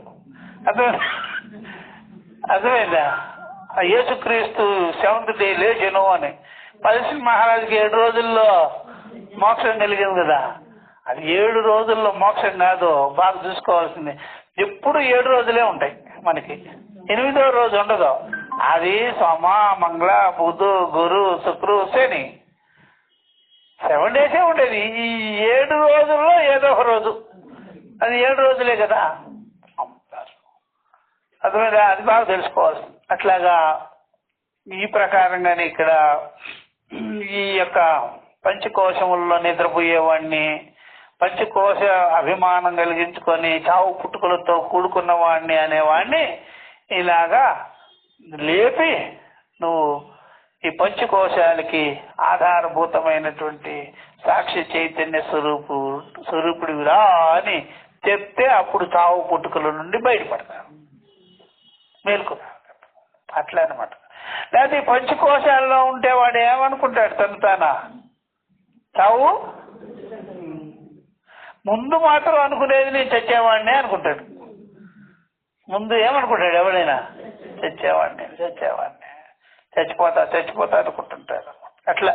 S1: అర్థమైందా? యేసుక్రీస్తు 7th డే లేచెను అని. పరీక్షన్ మహారాజుకి 7 రోజుల్లో మోక్షం కలిగింది కదా. అది 7 రోజుల్లో మోక్షం కాదు, బాగా చూసుకోవాల్సింది. ఎప్పుడు 7 రోజులే ఉంటాయి మనకి, 8వ రోజు ఉండదు. అది సోమ, మంగళ, బుధ, గురు, శుక్రు, శని 7 డేసే ఉండేది. ఈ 7 రోజుల్లో ఏదో ఒక రోజు, అది 7 రోజులే కదా. అర్థమైందా? అది బాగా తెలుసుకోవాల్సింది. అట్లాగా ఈ ప్రకారంగానే ఇక్కడ ఈ యొక్క పంచకోశముల్లో నిద్రపోయేవాడిని, పంచకోశ అభిమానం కలిగించుకొని చావు పుట్టుకలతో కూడుకున్న వాడిని అనేవాడిని ఇలాగా లేపి నువ్వు ఈ పంచకోశాలకి ఆధారభూతమైనటువంటి సాక్షి చైతన్య స్వరూపుడివిరా అని చెప్తే అప్పుడు చావు పుట్టుకల నుండి బయటపడతారు, మేల్కొన్నారు. అట్లా అనమాట. లేకపోతే ఈ పంచకోశాల్లో ఉంటే వాడు ఏమనుకుంటాడు? తను చావు ముందు మాత్రం అనుకునేది నేను చచ్చేవాడిని అనుకుంటాడు. ముందు ఏమనుకుంటాడు ఎవడైనా? చచ్చేవాడిని చచ్చిపోతా అనుకుంటుంటారు. అట్లా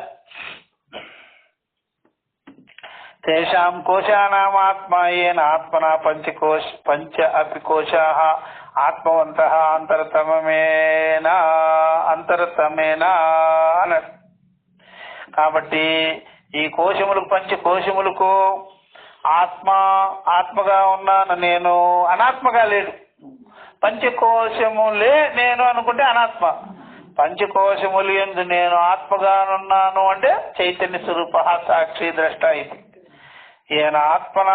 S1: తేషాం కోశానామాత్మాయేన ఆత్మనా పంచ అపి కోశాః ఆత్మవంతః అంతరతమేనా అన్నారు. కాబట్టి ఈ కోశములకు, పంచకోశములకు ఆత్మగా ఉన్నాను నేను, అనాత్మగా లేడు. పంచకోశములే నేను అనుకుంటే అనాత్మ. పంచకోశములు యందు నేను ఆత్మగానున్నాను అంటే చైతన్య స్వరూప సాక్షి ద్రష్ట. ఇది ఈయన ఆత్మన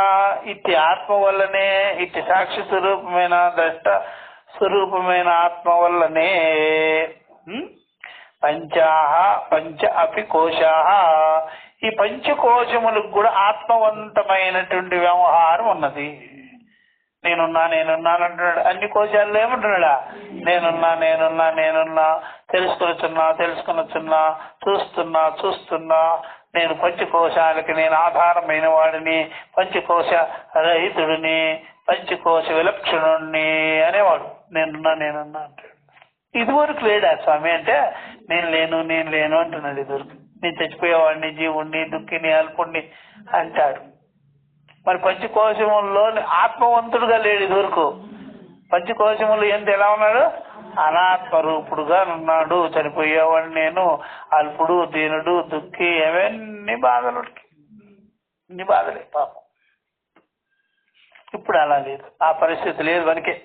S1: ఇట్టి ఆత్మ వల్లనే, ఇట్టి సాక్షి స్వరూపమైన ద్రష్ట స్వరూపమైన ఆత్మ వల్లనే పంచ అపి కోశాః, ఈ పంచకోశములకు కూడా ఆత్మవంతమైనటువంటి వ్యవహారం ఉన్నది. నేనున్నానంటున్నాడు. అన్ని కోశాల్లో ఏమంటున్నాడా? నేనున్నా, తెలుసుకొనుచున్నా, చూస్తున్నా. నేను పంచకోశాలకి నేను ఆధారమైన వాడిని, పంచకోశ రహితుడిని, పంచకోశ విలక్షణుడిని అనేవాడు. నేనున్నా అంటాడు. ఇదివరకు లేడా స్వామి అంటే నేను లేను అంటున్నాడు. ఇదివరకు నేను చచ్చిపోయేవాడిని, జీవుణ్ణి, దుఃఖిని, అల్పుణ్ణి అంటాడు. మరి పంచకోశముల్లో ఆత్మవంతుడుగా లేడు ఇదివరకు. పంచకోశములు ఎలా ఉన్నాడు? అనాత్మ రూపుడుగా ఉన్నాడు. చనిపోయేవాడిని నేను, అల్పుడు, దీనుడు, దుఃఖి, అవన్నీ బాధలే పాపం. ఇప్పుడు అలా లేదు, ఆ పరిస్థితి లేదు మనకే.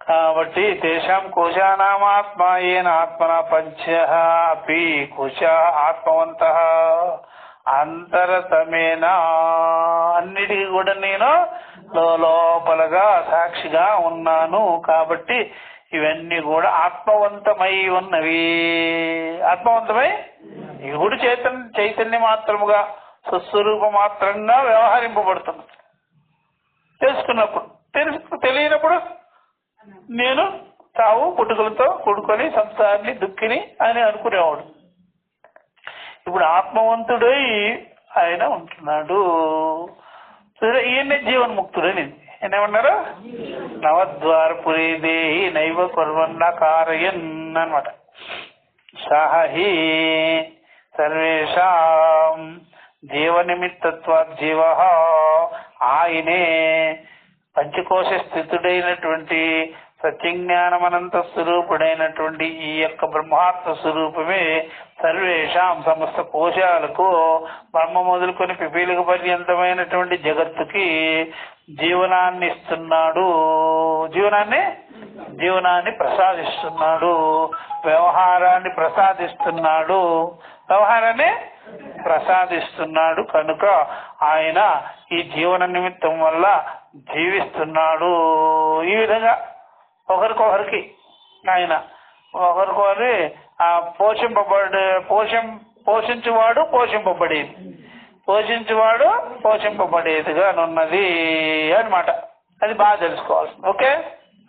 S1: కాబట్టి తేషాం కోశానామాత్మాయేన ఆత్మనా పంచ అపి కోశాః ఆత్మవంతః అంతరతమేనా, అన్నిటికీ కూడా నేను లోపలగా సాక్షిగా ఉన్నాను. కాబట్టి ఇవన్నీ కూడా ఆత్మవంతమై ఉన్నవి. ఆత్మవంతమై ఇవి కూడా చైతన్య మాత్రముగా, స్వస్వరూప మాత్రంగా వ్యవహరింపబడుతుంది. తెలుసుకున్నప్పుడు, తెలియనప్పుడు నేను చావు పుట్టుకలతో కూడుకొని సంసారిని, దుఃఖిని అని అనుకునేవాడు. ఇప్పుడు ఆత్మవంతుడై ఆయన ఉంటున్నాడు. ఈయన జీవన్ముక్తుడని ఏమన్నారు? నవద్వారపురీ దేహి నైవ కుర్వన్న కారయన్ అన్నమాట. సహి సర్వేషాం జీవనిమిత్తత్వాత్ జీవ, ఆయనే పంచకోశ స్థితుడైనటువంటి సత్యజ్ఞానమనంత స్వరూపుడైనటువంటి ఈ యొక్క బ్రహ్మాత్మ స్వరూపమే సర్వేషాం సమస్త కోశాలకు, బ్రహ్మ మొదలుకొని పిపీలిక పర్యంతమైనటువంటి జగత్తుకి జీవనాన్ని ఇస్తున్నాడు. జీవనాన్ని ప్రసాదిస్తున్నాడు. వ్యవహారాన్ని ప్రసాదిస్తున్నాడు. కనుక ఆయన ఈ జీవన నిమిత్తం వల్ల జీవిస్తున్నాడు. ఈ విధంగా ఒకరికొకరికి ఆయన ఒకరికొకరి పోషించువాడు పోషింపబడేది, పోషించువాడు పోషింపబడేదిగా ఉన్నది అన్నమాట. అది బాగా తెలుసుకోవాలి. ఓకే,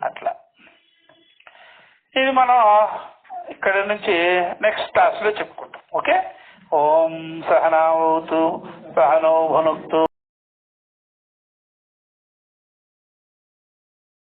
S1: అట్లా ఇది మనం ఇక్కడ నుంచి నెక్స్ట్ క్లాస్లో చెప్పుకుంటాం. ఓకే, ఓం సహనావతు సహనో భునక్తు